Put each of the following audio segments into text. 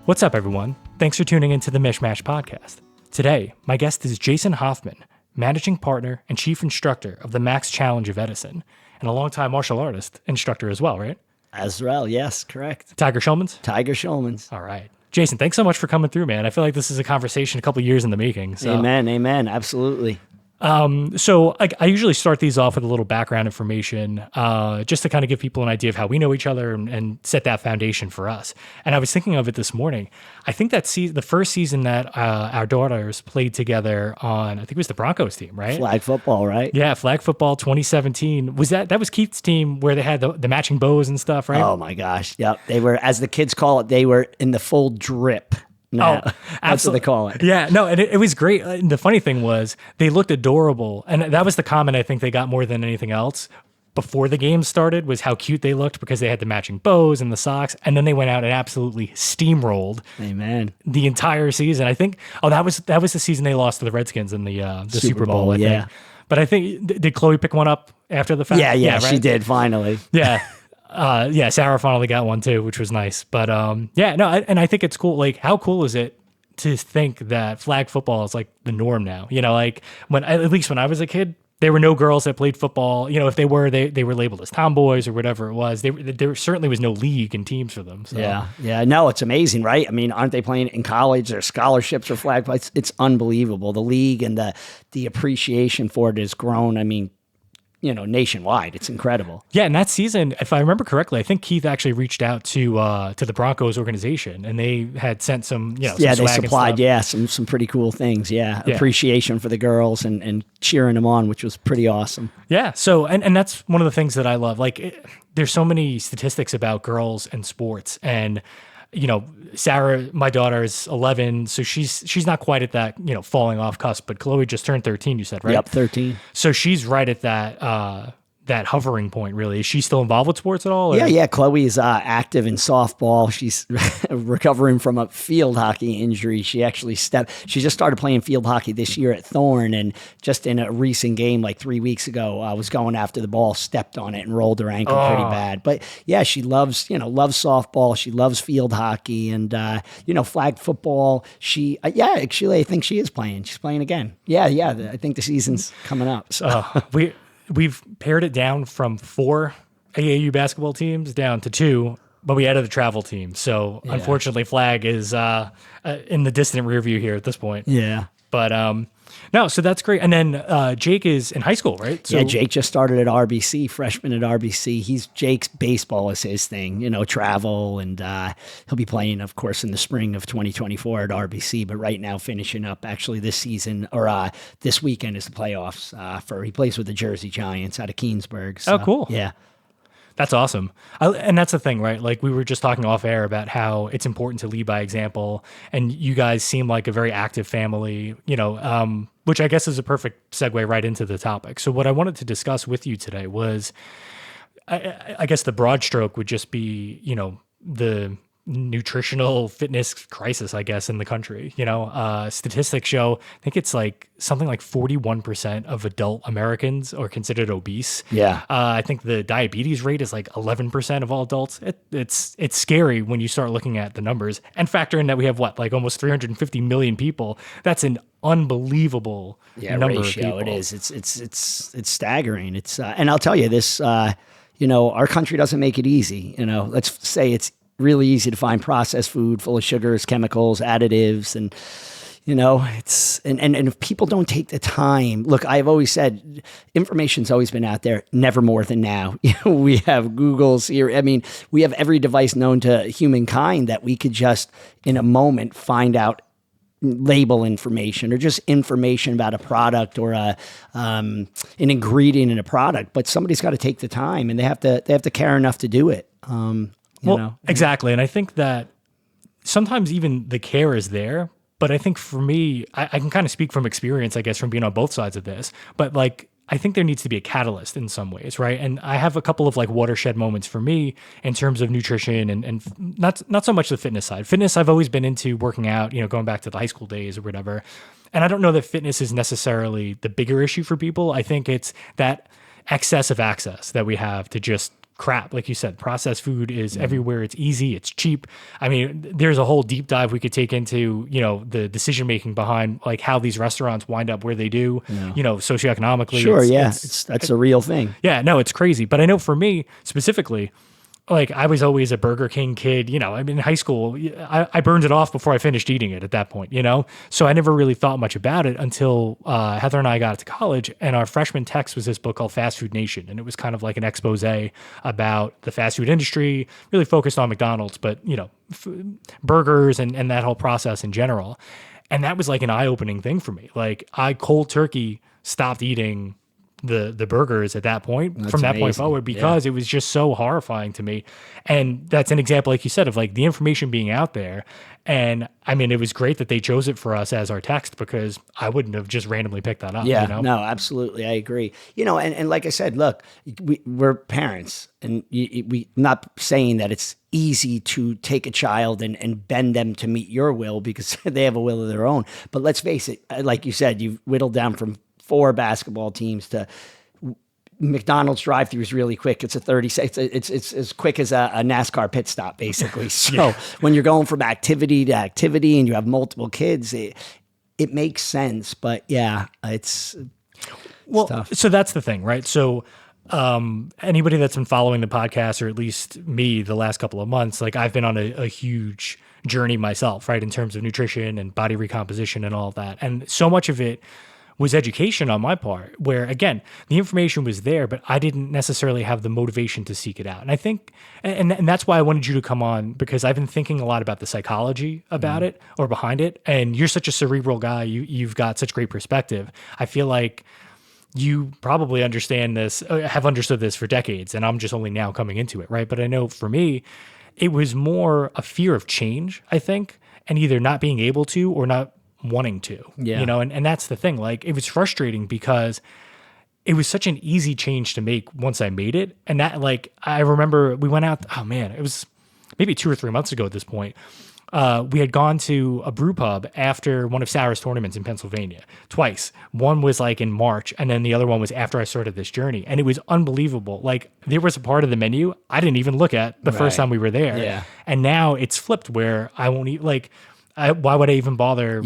What's up, everyone? Thanks for tuning into the Mishmash podcast. Today, my guest is Jason Hoffman, managing partner and chief instructor of the MAX Challenge of Edison, and a longtime martial artist instructor as well, right? As well, yes, correct. Tiger Schulman's? Tiger Schulman's. All right. Jason, thanks so much for coming through, man. I feel like this is a conversation a couple years in the making. So. Amen, absolutely. So I usually start these off with a little background information, just to kind of give people an idea of how we know each other and set that foundation for us. And I was thinking of it this morning. I think that the first season that our daughters played together on, I think it was the Broncos team, right? Flag football, right? Yeah, flag football 2017. That was Keith's team where they had the matching bows and stuff, right? Oh my gosh, yep. They were, as the kids call it, they were in the full drip. No, that's what they call it. Yeah, no, and it was great. And the funny thing was they looked adorable. And that was the comment I think they got more than anything else before the game started, was how cute they looked because they had the matching bows and the socks. And then they went out and absolutely steamrolled the entire season. I think, that was the season they lost to the Redskins in the Super Bowl, I think. But I think, did Chloe pick one up after the fact? Yeah, right? She did finally. Yeah. Sarah finally got one too, which was nice. But and I think it's cool. Like, how cool is it to think that flag football is like the norm now? You know, like at least when I was a kid, there were no girls that played football. You know, if they were, they were labeled as tomboys or whatever it was. There certainly was no league and teams for them. So. Yeah. No, it's amazing, right? I mean, aren't they playing in college? There's scholarships for flag. It's unbelievable. The league and the appreciation for it has grown. I mean, nationwide. It's incredible. Yeah, and that season, if I remember correctly, I think Keith actually reached out to the Broncos organization, and they had sent some, some they swag supplied, and stuff. some pretty cool things. Yeah, appreciation for the girls and cheering them on, which was pretty awesome. Yeah, so and that's one of the things that I love. Like, there's so many statistics about girls and sports, and Sarah, my daughter, is 11, so she's not quite at that, falling off cusp, but Chloe just turned 13, you said, right? Yep, 13. So she's right at that hovering point, really. Is she still involved with sports at all? Or? Yeah. Chloe is active in softball. She's recovering from a field hockey injury. She actually she just started playing field hockey this year at Thorne, and just in a recent game like 3 weeks ago, was going after the ball, stepped on it, and rolled her ankle pretty bad. But yeah, she loves softball. She loves field hockey and flag football. Actually, I think she is playing. She's playing again. Yeah. I think the season's coming up. So. We've pared it down from 4 AAU basketball teams down to 2, but we added a travel team. So unfortunately, flag is in the distant rear view here at this point. Yeah. But no, so that's great. And then Jake is in high school, right? So, yeah, Jake just started at RBC, freshman at RBC. Jake's baseball is his thing, travel, and he'll be playing, of course, in the spring of 2024 at RBC. But right now, finishing up actually this season, or this weekend is the playoffs. He plays with the Jersey Giants out of Keensburg. So, oh, cool. Yeah. That's awesome. And that's the thing, right? Like, we were just talking off air about how it's important to lead by example. And you guys seem like a very active family, which I guess is a perfect segue right into the topic. So what I wanted to discuss with you today was, I guess the broad stroke would just be, the nutritional fitness crisis, I guess, in the country. Statistics show, I think it's like something like 41% of adult Americans are considered obese. Yeah. I think the diabetes rate is like 11% of all adults. It's scary when you start looking at the numbers and factor in that we have almost 350 million people. That's an unbelievable number ratio. Of people. It is. It's staggering. It's and I'll tell you this. Our country doesn't make it easy. Let's say it's really easy to find processed food full of sugars, chemicals, additives, and it's and if people don't take the time. Look, I've always said information's always been out there, never more than now. We have Google's here. I mean, we have every device known to humankind that we could just in a moment find out label information or just information about a product or an ingredient in a product. But somebody's got to take the time, and they have to care enough to do it. Exactly. And I think that sometimes even the care is there, but I think for me, I can kind of speak from experience, I guess, from being on both sides of this, but I think there needs to be a catalyst in some ways, right? And I have a couple of watershed moments for me in terms of nutrition and not so much the fitness side. Fitness, I've always been into working out, going back to the high school days or whatever. And I don't know that fitness is necessarily the bigger issue for people. I think it's that excess of access that we have to just crap. Like you said, processed food is everywhere. It's easy. It's cheap. I mean, there's a whole deep dive we could take into, the decision making behind like how these restaurants wind up where they do, socioeconomically. Sure. That's a real thing. Yeah, no, it's crazy. But I know for me specifically, like I was always a Burger King kid, I mean, in high school, I burned it off before I finished eating it at that point, So I never really thought much about it until Heather and I got to college, and our freshman text was this book called Fast Food Nation. And it was kind of like an expose about the fast food industry, really focused on McDonald's, but, burgers and that whole process in general. And that was like an eye-opening thing for me. Like I cold turkey stopped eating the burgers at that point. That's from that point forward, because it was just so horrifying to me. And that's an example, like you said, of like the information being out there. And I mean, it was great that they chose it for us as our text, because I wouldn't have just randomly picked that up. Yeah, no, absolutely. I agree. And like I said, look, we're parents, and we not saying that it's easy to take a child and bend them to meet your will, because they have a will of their own. But let's face it, like you said, you've whittled down from 4 basketball teams to McDonald's drive-thru is really quick. It's it's as quick as a NASCAR pit stop, basically. So when you're going from activity to activity and you have multiple kids, it makes sense. But it's tough. So that's the thing, right? So anybody that's been following the podcast, or at least me the last couple of months, like I've been on a huge journey myself, right? In terms of nutrition and body recomposition and all of that. And so much of it was education on my part, where again, the information was there, but I didn't necessarily have the motivation to seek it out. And I think, and that's why I wanted you to come on, because I've been thinking a lot about the psychology about it, or behind it. And you're such a cerebral guy. You've got such great perspective. I feel like you probably understand this, have understood this for decades, and I'm just only now coming into it, right? But I know for me, it was more a fear of change, I think, and either not being able to or not wanting to, and that's the thing. Like it was frustrating because it was such an easy change to make once I made it. And that, like, I remember we went out, it was maybe 2 or 3 months ago at this point. We had gone to a brew pub after one of Sarah's tournaments in Pennsylvania twice. One was like in March, and then the other one was after I started this journey. And it was unbelievable. Like there was a part of the menu I didn't even look at the first time we were there. Yeah. And now it's flipped where I won't eat, like, why would I even bother,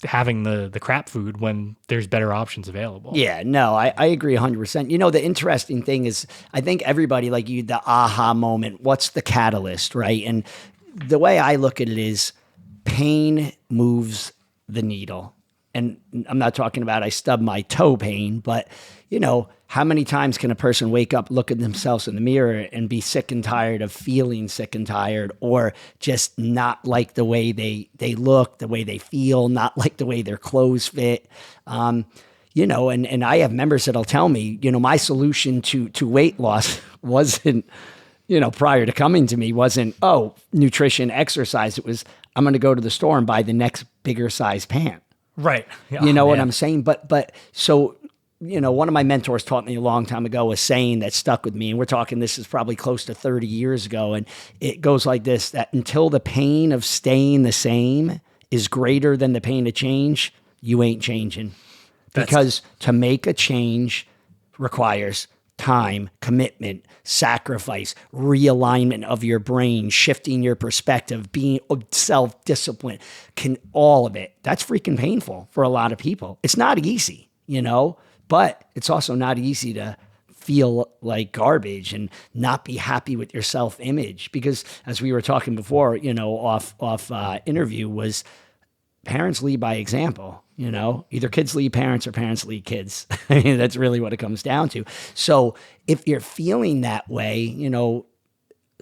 having the crap food when there's better options available? Yeah, no, I agree 100%. The interesting thing is, I think everybody, like you, the aha moment, what's the catalyst, right? And the way I look at it is pain moves the needle. And I'm not talking about I stubbed my toe pain, but, how many times can a person wake up, look at themselves in the mirror and be sick and tired of feeling sick and tired, or just not like the way they look, the way they feel, not like the way their clothes fit. And I have members that'll tell me, my solution to weight loss wasn't, prior to coming to me, wasn't, nutrition, exercise. It was, I'm going to go to the store and buy the next bigger size pant. Right. Yeah. You know what I'm saying? But so, one of my mentors taught me a long time ago a saying that stuck with me. And we're talking, this is probably close to 30 years ago. And it goes like this, that until the pain of staying the same is greater than the pain of change, you ain't changing. Because to make a change requires time, commitment, sacrifice, realignment of your brain, shifting your perspective, being self-disciplined, all of it. That's freaking painful for a lot of people. It's not easy, but it's also not easy to feel like garbage and not be happy with your self-image, because as we were talking before, off interview, was parents lead by example. Either kids lead parents or parents lead kids. I mean, that's really what it comes down to. So if you're feeling that way,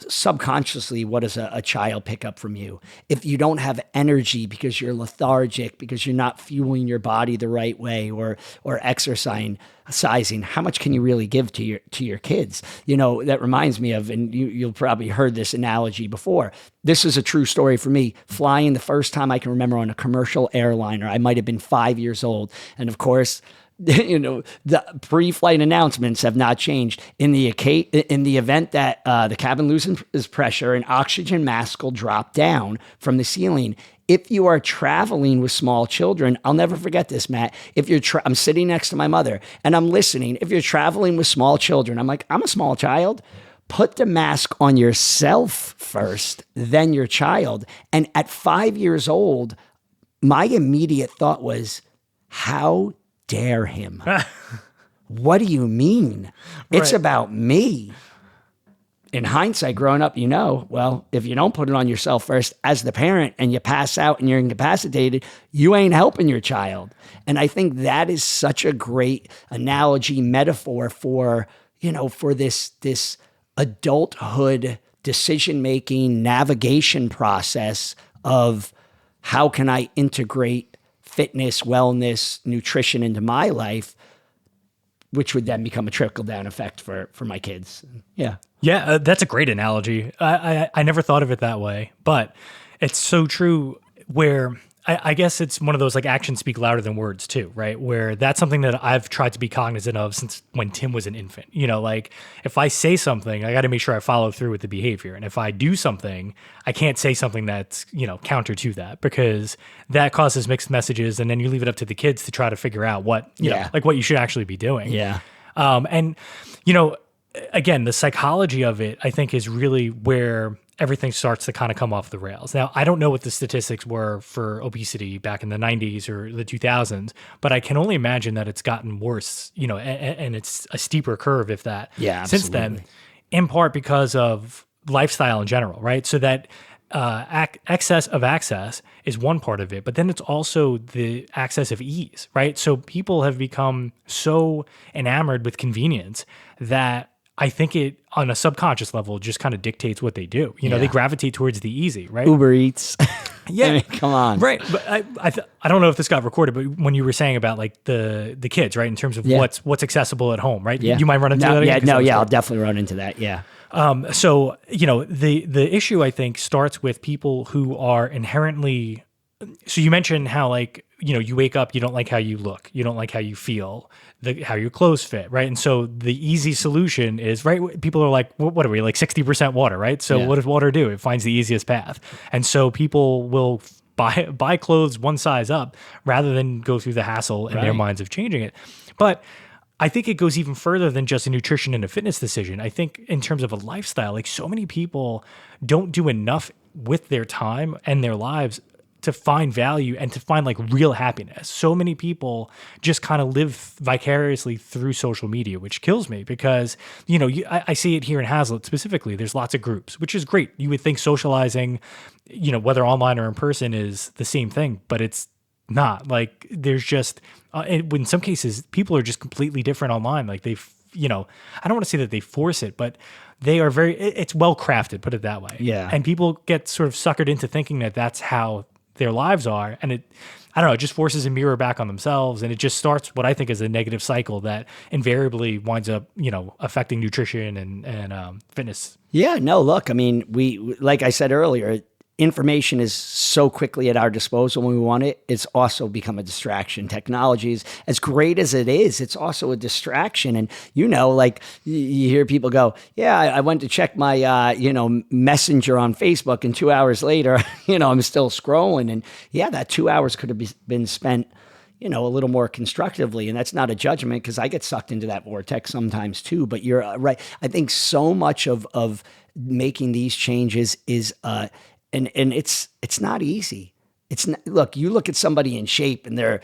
subconsciously, what does a child pick up from you? If you don't have energy because you're lethargic, because you're not fueling your body the right way, or exercising, how much can you really give to your kids? That reminds me of, and you'll probably heard this analogy before. This is a true story for me. Flying the first time I can remember on a commercial airliner, I might have been 5 years old, and of course, the pre-flight announcements have not changed. In the event that the cabin loses pressure, an oxygen mask will drop down from the ceiling if you are traveling with small children, I'll never forget this, Matt. If you're, I'm sitting next to my mother and I'm listening. If you're traveling with small children, I'm like, I'm a small child. Put the mask on yourself first, then your child. And at 5 years old, my immediate thought was, how dare him? What do you mean? It's about me. In hindsight, growing up, well, if you don't put it on yourself first as the parent and you pass out and you're incapacitated, you ain't helping your child. And I think that is such a great analogy, metaphor for, for this adulthood decision-making navigation process of how can I integrate fitness, wellness, nutrition into my life, which would then become a trickle-down effect for my kids. Yeah. Yeah, that's a great analogy. I never thought of it that way, but it's so true where I guess it's one of those like actions speak louder than words too, right? Where that's something that I've tried to be cognizant of since when Tim was an infant. Like if I say something, I got to make sure I follow through with the behavior. And if I do something, I can't say something that's, counter to that because that causes mixed messages. And then you leave it up to the kids to try to figure out what, like what you should actually be doing. Yeah. And, again, the psychology of it, I think, is really where everything starts to kind of come off the rails. Now, I don't know what the statistics were for obesity back in the 90s or the 2000s, but I can only imagine that it's gotten worse, and it's a steeper curve, if that, since then, in part because of lifestyle in general, right? So that excess of access is one part of it, but then it's also the access of ease, right? So people have become so enamored with convenience that I think it, on a subconscious level, just kind of dictates what they do. They gravitate towards the easy, right? Uber Eats. Yeah. I mean, come on. Right. But I don't know if this got recorded, but when you were saying about like the kids, right, in terms of what's accessible at home, right? Yeah. You might run into that again? I'll definitely run into that. Yeah. So, the issue, I think, starts with people who are inherently. So you mentioned how, like, you wake up, you don't like how you look, you don't like how you feel, how your clothes fit, right? And so the easy solution is, right, people are like, what are we, like 60% water, right? So what does water do? It finds the easiest path. And so people will buy clothes one size up rather than go through the hassle in their minds of changing it. But I think it goes even further than just a nutrition and a fitness decision. I think in terms of a lifestyle, like so many people don't do enough with their time and their lives to find value and to find like real happiness. So many people just kind of live vicariously through social media, which kills me because, I see it here in Hazlitt specifically. There's lots of groups, which is great. You would think socializing, whether online or in person is the same thing, but it's not. Like there's just, in some cases, people are just completely different online. Like I don't want to say that they force it, but they are it's well crafted, put it that way. Yeah. And people get sort of suckered into thinking that that's how their lives are. And it just forces a mirror back on themselves. And it just starts what I think is a negative cycle that invariably winds up, affecting nutrition and fitness. Yeah, no, look, I mean, we, like I said earlier, information is so quickly at our disposal when we want it. It's also become a distraction. Technology is as great as it is. It's also a distraction. And, like you hear people go, yeah, I went to check my, messenger on Facebook and 2 hours later, I'm still scrolling. And yeah, that 2 hours could have been spent, a little more constructively. And that's not a judgment because I get sucked into that vortex sometimes too. But you're right. I think so much of making these changes is, and it's not easy. Look, you look at somebody in shape and they're,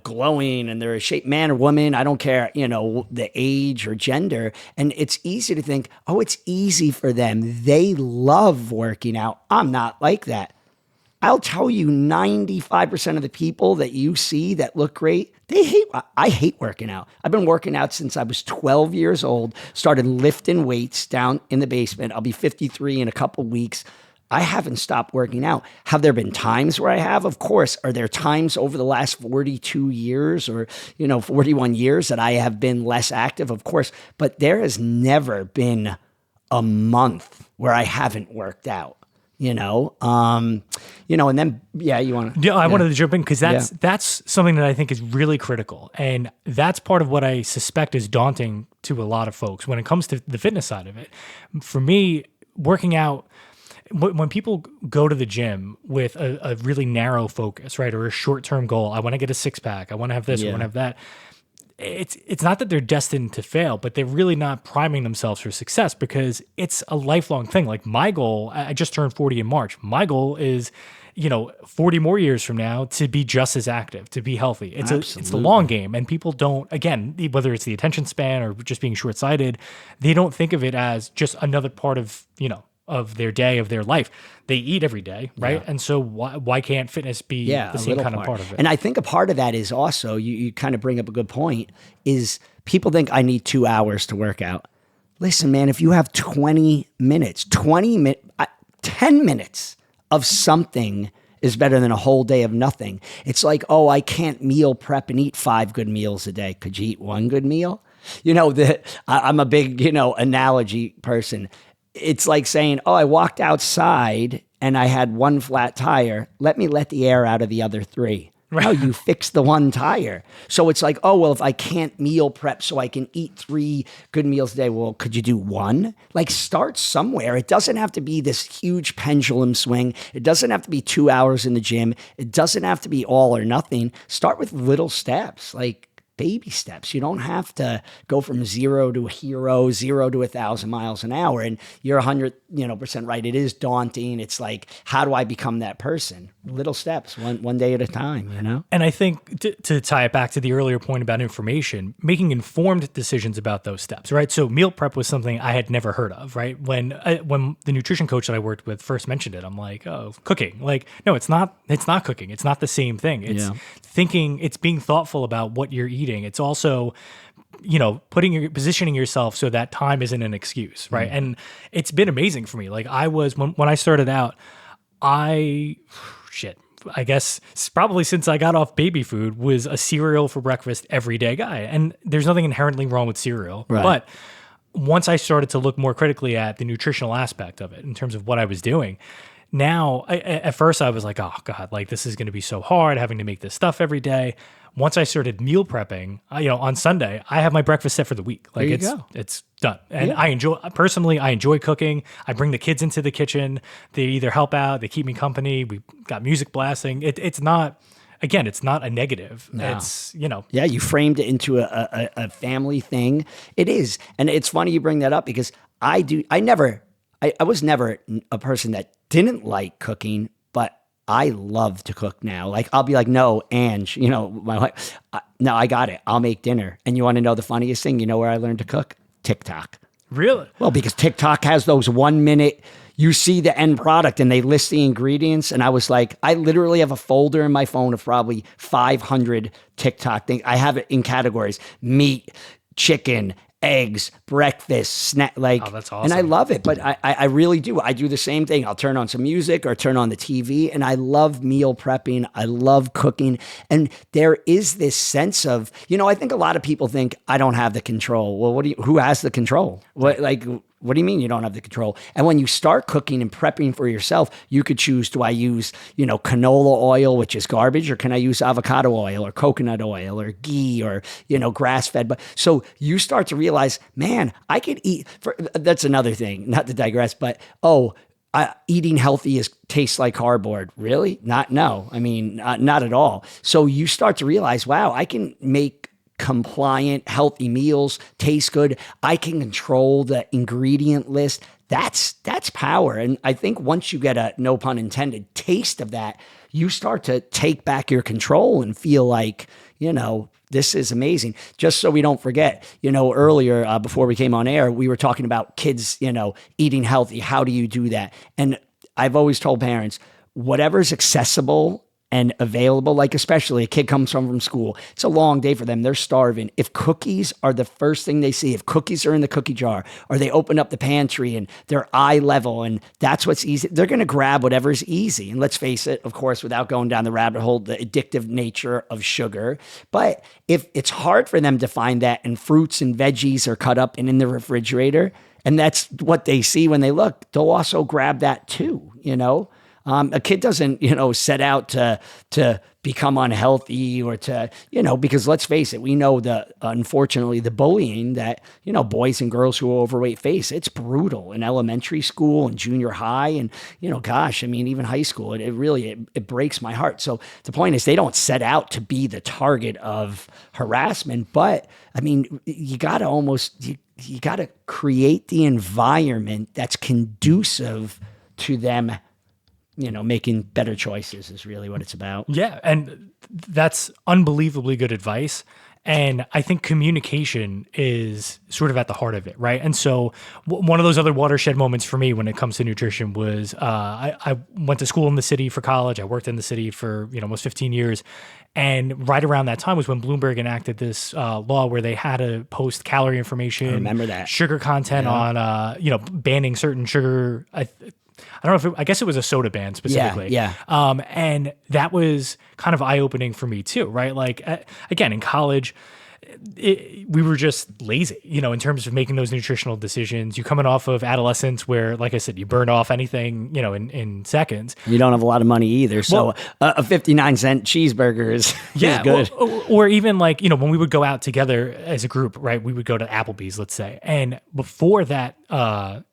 glowing and they're a shape, man or woman, I don't care, the age or gender. And it's easy to think, oh, it's easy for them. They love working out. I'm not like that. I'll tell you 95% of the people that you see that look great, I hate working out. I've been working out since I was 12 years old, started lifting weights down in the basement. I'll be 53 in a couple weeks. I haven't stopped working out. Have there been times where I have? Of course. Are there times over the last 42 years or, 41 years that I have been less active? Of course. But there has never been a month where I haven't worked out, and then, you want to. Yeah, I wanted to jump in because that's something that I think is really critical. And that's part of what I suspect is daunting to a lot of folks when it comes to the fitness side of it. For me, working out, when people go to the gym with a really narrow focus, right, or a short-term goal, I want to get a six-pack, I want to have this, I want to have that. It's not that they're destined to fail, but they're really not priming themselves for success because it's a lifelong thing. Like my goal, I just turned 40 in March. My goal is, 40 more years from now to be just as active, to be healthy. It's the long game. And people don't, again, whether it's the attention span or just being short-sighted, they don't think of it as just another part of, of their day, of their life. They eat every day, right? Yeah. And so why can't fitness be the same kind of part of it? And I think a part of that is also, you kind of bring up a good point, is people think I need 2 hours to work out. Listen, man, if you have 10 minutes of something is better than a whole day of nothing. It's like, oh, I can't meal prep and eat 5 good meals a day. Could you eat 1 good meal? I'm a big, analogy person. It's like saying, oh, I walked outside and I had 1 flat tire. Let me let the air out of the other 3. Right. No, you fixed the 1 tire. So it's like, oh, well, if I can't meal prep so I can eat 3 good meals a day, well, could you do 1? Like, start somewhere. It doesn't have to be this huge pendulum swing. It doesn't have to be 2 hours in the gym. It doesn't have to be all or nothing. Start with little steps, like baby steps. You don't have to go from 0 to a hero, 0 to 1,000 miles an hour. And you're 100% right. It is daunting. It's like, how do I become that person? Little steps, one day at a time, And I think to tie it back to the earlier point about information, making informed decisions about those steps, right? So meal prep was something I had never heard of, right? When the nutrition coach that I worked with first mentioned it, I'm like, oh, cooking. Like, no, it's not cooking. It's not the same thing. It's it's being thoughtful about what you're eating. It's also, positioning yourself so that time isn't an excuse, right? And it's been amazing for me. Like when I started out, I guess probably since I got off baby food, was a cereal for breakfast every day guy. And there's nothing inherently wrong with cereal. Right. But once I started to look more critically at the nutritional aspect of it in terms of what I was doing, now, at first I was like, oh God, like this is going to be so hard having to make this stuff every day. Once I started meal prepping, on Sunday, I have my breakfast set for the week. Like it's done. And I enjoy cooking. I bring the kids into the kitchen. They either help out, they keep me company. We got music blasting. It's not a negative. No. It's, Yeah, you framed it into a family thing. It is. And it's funny you bring that up because I was never a person that didn't like cooking, but I love to cook now. Like, I'll be like, no, Ange, my wife, no, I got it. I'll make dinner. And you want to know the funniest thing? You know where I learned to cook? TikTok. Really? Well, because TikTok has those 1 minute, you see the end product and they list the ingredients. And I was like, I literally have a folder in my phone of probably 500 TikTok things. I have it in categories: meat, chicken, eggs, breakfast, snack, like, oh, that's awesome. And I love it, but I really do. I do the same thing. I'll turn on some music or turn on the TV, and I love meal prepping. I love cooking. And there is this sense of, I think a lot of people think I don't have the control. Well, who has the control? What do you mean you don't have the control? And when you start cooking and prepping for yourself, you could choose, do I use, canola oil, which is garbage, or can I use avocado oil or coconut oil or ghee or, grass-fed? But so you start to realize, man, I could eat, that's another thing, not to digress, but, eating healthy tastes like cardboard. Really? Not at all. So you start to realize, wow, I can make compliant, healthy meals, taste good. I can control the ingredient list. That's power. And I think once you get a, no pun intended, taste of that, you start to take back your control and feel like, this is amazing. Just so we don't forget, earlier, before we came on air, we were talking about kids, eating healthy. How do you do that? And I've always told parents, whatever's accessible and available, like especially a kid comes home from school, it's a long day for them. They're starving. If cookies are the first thing they see, if cookies are in the cookie jar, or they open up the pantry and they're eye level and that's what's easy, they're going to grab whatever's easy. And let's face it, of course, without going down the rabbit hole, the addictive nature of sugar. But if it's hard for them to find that, and fruits and veggies are cut up and in the refrigerator, and that's what they see when they look, they'll also grab that too, A kid doesn't, set out to become unhealthy or to, because let's face it, we know unfortunately, the bullying that, boys and girls who are overweight face. It's brutal in elementary school and junior high. And, gosh, I mean, even high school, it really breaks my heart. So the point is they don't set out to be the target of harassment, but I mean, you got to you got to create the environment that's conducive to them, making better choices is really what it's about. Yeah. And that's unbelievably good advice. And I think communication is sort of at the heart of it, right? And so one of those other watershed moments for me when it comes to nutrition was I went to school in the city for college. I worked in the city for almost 15 years. And right around that time was when Bloomberg enacted this law where they had to post calorie information, I remember that. Sugar content on, banning certain sugar. I don't know I guess it was a soda ban specifically. Yeah. And that was kind of eye-opening for me too, right? Like, again, in college, we were just lazy, in terms of making those nutritional decisions. You coming off of adolescence where, like I said, you burn off anything, in seconds. You don't have a lot of money either. So a 59-cent cheeseburger is good. Or even like, when we would go out together as a group, right? We would go to Applebee's, let's say. And before that,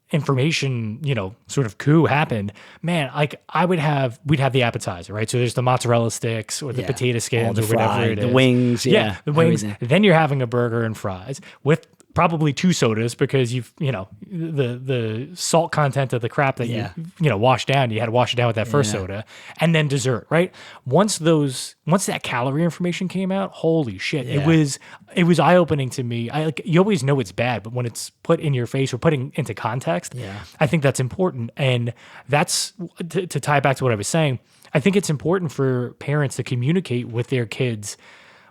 information, sort of coup happened, man, like we'd have the appetizer, right? So there's the mozzarella sticks or the potato skins or whatever it is. The wings. Yeah. The wings. Everything. Then you're having a burger and fries with probably 2 sodas because the salt content of the crap that you washed down, you had to wash it down with that first soda, and then dessert, right? Once that calorie information came out, holy shit, it was eye-opening to me. You always know it's bad, but when it's put in your face or putting into context, I think that's important. And that's to tie it back to what I was saying. I think it's important for parents to communicate with their kids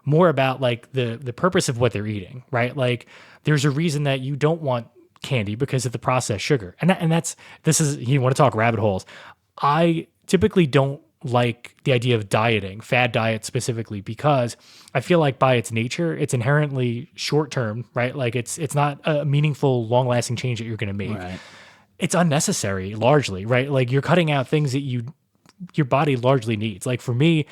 more about like the purpose of what they're eating, right? Like there's a reason that you don't want candy because of the processed sugar. This is, you want to talk rabbit holes. I typically don't like the idea of dieting, fad diet specifically, because I feel like by its nature, it's inherently short-term, right? Like it's not a meaningful, long-lasting change that you're going to make. Right. It's unnecessary largely, right? Like you're cutting out things that your body largely needs. Like for me,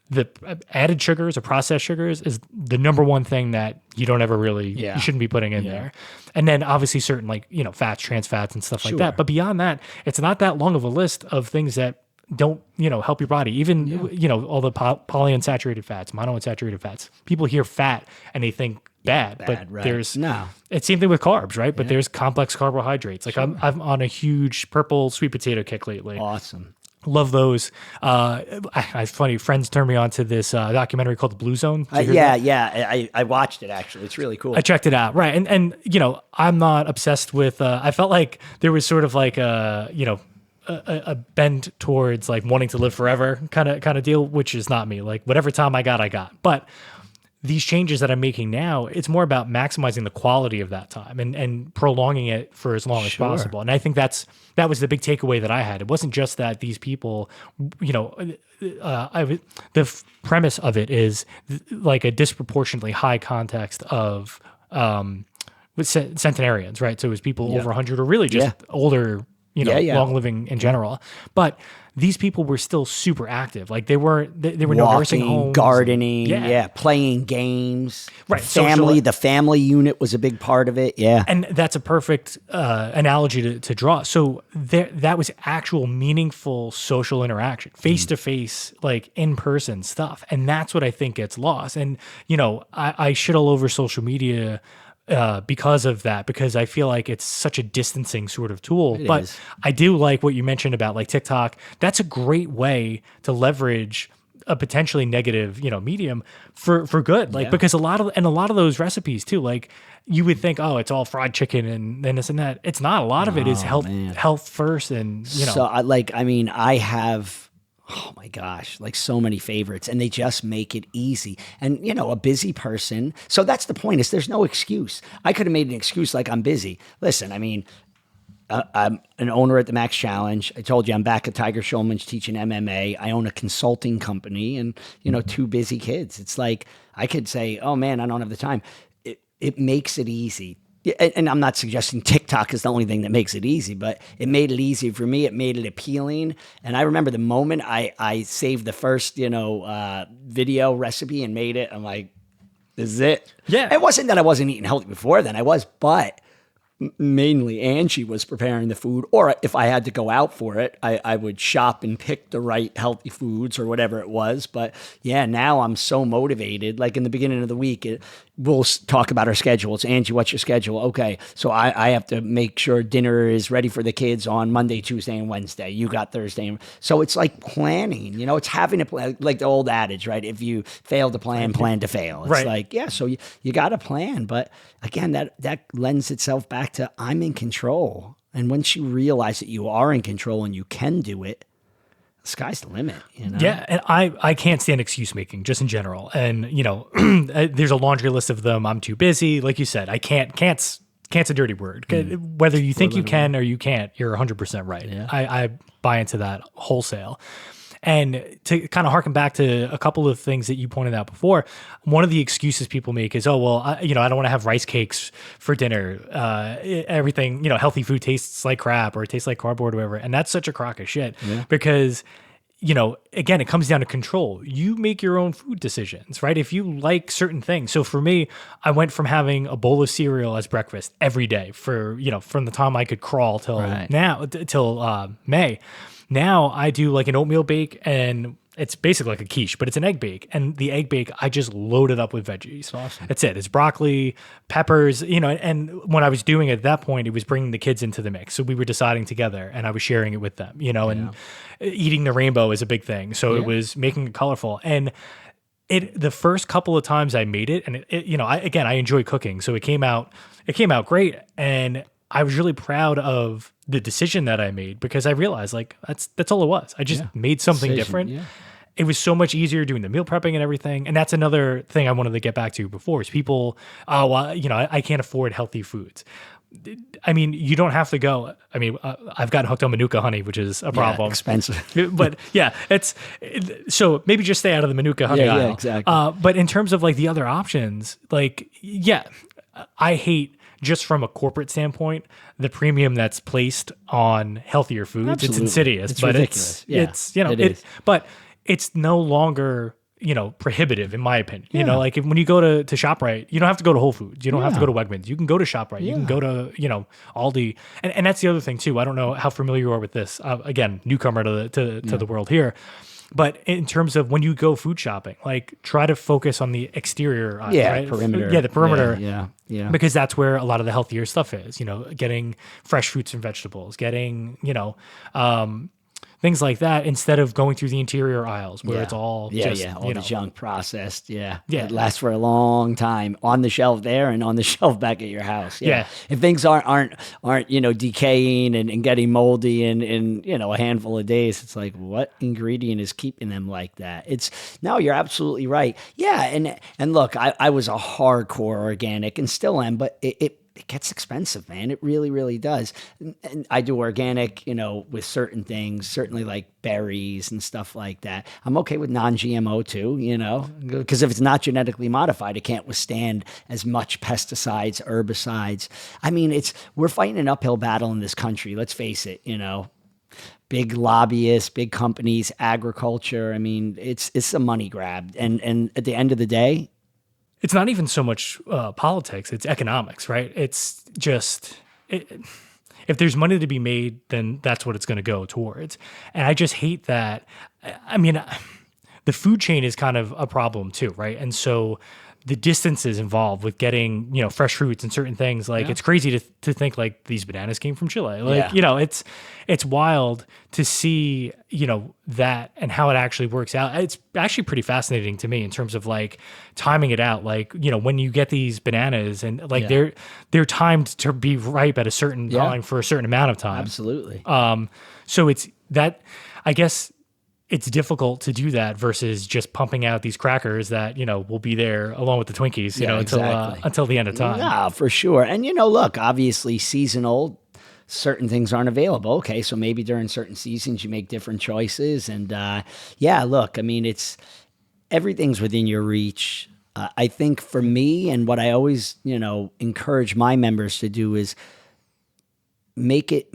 the added sugars or processed sugars is the number one thing that you don't ever really, you shouldn't be putting in there. And then obviously certain like, fats, trans fats and stuff like that. But beyond that, it's not that long of a list of things that don't, help your body. Even, all the polyunsaturated fats, monounsaturated fats. People hear fat and they think bad, but right. It's same thing with carbs, right? But there's complex carbohydrates. Like I'm on a huge purple sweet potato kick lately. Awesome. Love those. It's funny. Friends turned me on to this documentary called The Blue Zone. I watched it actually. It's really cool. I checked it out. Right. And I'm not obsessed with, I felt like there was sort of like a bend towards like wanting to live forever kind of deal, which is not me. Like whatever time I got. But these changes that I'm making now, it's more about maximizing the quality of that time and prolonging it for as long as possible. And I think that was the big takeaway that I had. It wasn't just that these people, the premise of it is like a disproportionately high context of with centenarians, right? So it was people over 100 or really just older, long living in general. But these people were still super active. Like they were Walking, no nursing homes, gardening, playing games. Right. The family unit was a big part of it. Yeah. And that's a perfect analogy to draw. So that was actual meaningful social interaction, face to face, like in person stuff. And that's what I think gets lost. And, I shit all over social media because of that, because I feel like it's such a distancing sort of tool. But I do like what you mentioned about like TikTok. That's a great way to leverage a potentially negative, medium for good. Like, because a lot of those recipes too, like you would think, oh, it's all fried chicken and this and that. It's not. A lot of it is health first. And, So I have, oh my gosh, like so many favorites, and they just make it easy. And, a busy person. So that's the point, is there's no excuse. I could have made an excuse like I'm busy. Listen, I'm an owner at the MAX Challenge. I told you I'm back at Tiger Schulman's teaching MMA. I own a consulting company and, 2 busy kids. It's like I could say, oh man, I don't have the time. It makes it easy Yeah, and I'm not suggesting TikTok is the only thing that makes it easy, but it made it easy for me. It made it appealing. And I remember the moment I saved the first, video recipe and made it, I'm like, this is it. Yeah. It wasn't that I wasn't eating healthy before then. I was, but mainly Angie was preparing the food, or if I had to go out for it, I would shop and pick the right healthy foods or whatever it was. But yeah, now I'm so motivated. Like in the beginning of the week, we'll talk about our schedule. It's Angie, what's your schedule? Okay, so I have to make sure dinner is ready for the kids on Monday, Tuesday, and Wednesday. You got Thursday. So it's like planning, it's having a plan, like the old adage, right? If you fail to plan, plan to fail. It's right. like, yeah, so you got to plan. But again, that lends itself back to I'm in control. And once you realize that you are in control and you can do it, the sky's the limit. Yeah, and I can't stand excuse making just in general. And there's a laundry list of them. I'm too busy, like you said. I can't's a dirty word. Whether you think you can or you can't, you're 100% right. Yeah. I buy into that wholesale. And to kind of harken back to a couple of things that you pointed out before, one of the excuses people make is, I don't want to have rice cakes for dinner. Everything, healthy food tastes like crap or it tastes like cardboard or whatever. And that's such a crock of shit because, again, it comes down to control. You make your own food decisions, right? If you like certain things. So for me, I went from having a bowl of cereal as breakfast every day for, from the time I could crawl till May. Now I do like an oatmeal bake, and it's basically like a quiche, but it's an egg bake. And the egg bake, I just load it up with veggies. Awesome. That's it. It's broccoli, peppers, and when I was doing it at that point, it was bringing the kids into the mix. So we were deciding together and I was sharing it with them, and eating the rainbow is a big thing. So it was making it colorful. And the first couple of times I made it, and I enjoy cooking. So it came out great. And I was really proud of the decision that I made because I realized like that's all it was. I just made something different. Yeah. It was so much easier doing the meal prepping and everything. And that's another thing I wanted to get back to before is people, I can't afford healthy foods. I mean, you don't have to go. I mean, I've gotten hooked on Manuka honey, which is a problem. Expensive. But yeah, so maybe just stay out of the Manuka honey aisle. Yeah, exactly. But in terms of like the other options, like, I hate, just from a corporate standpoint, the premium that's placed on healthier foods. Absolutely. It's insidious, it's but ridiculous. but it's no longer, prohibitive in my opinion. Like when you go to ShopRite, you don't have to go to Whole Foods. You don't have to go to Wegmans. You can go to ShopRite. You can go to, Aldi. And that's the other thing too. I don't know how familiar you are with this. Again, newcomer to the world here. But in terms of when you go food shopping, like try to focus on the exterior. Right? Perimeter. Yeah, the perimeter. Yeah. Because that's where a lot of the healthier stuff is, getting fresh fruits and vegetables, getting, things like that instead of going through the interior aisles where it's all all the junk processed. It lasts for a long time on the shelf there and on the shelf back at your house. If things aren't decaying and getting moldy in a handful of days, it's like, what ingredient is keeping them like that? You're absolutely right. And look, I was a hardcore organic and still am, but it gets expensive, man. It really, really does. And I do organic, with certain things, certainly like berries and stuff like that. I'm okay with non-GMO too, because if it's not genetically modified, it can't withstand as much pesticides, herbicides. I mean, we're fighting an uphill battle in this country. Let's face it, big lobbyists, big companies, agriculture. I mean, it's a money grab. And at the end of the day, it's not even so much politics, it's economics, right? It's just, if there's money to be made, then that's what it's going to go towards. And I just hate that. I mean, the food chain is kind of a problem too, right? And so the distances involved with getting, fresh fruits and certain things, like it's crazy to think like these bananas came from Chile. Like, it's wild to see, that and how it actually works out. It's actually pretty fascinating to me in terms of like timing it out. Like, when you get these bananas and like they're timed to be ripe at a certain time for a certain amount of time. Absolutely. So it's that, I guess, it's difficult to do that versus just pumping out these crackers that, will be there along with the Twinkies, until the end of time. Yeah, for sure. And, look, obviously seasonal, certain things aren't available. Okay, so maybe during certain seasons you make different choices. And look, I mean, everything's within your reach. I think for me, and what I always, encourage my members to do is make it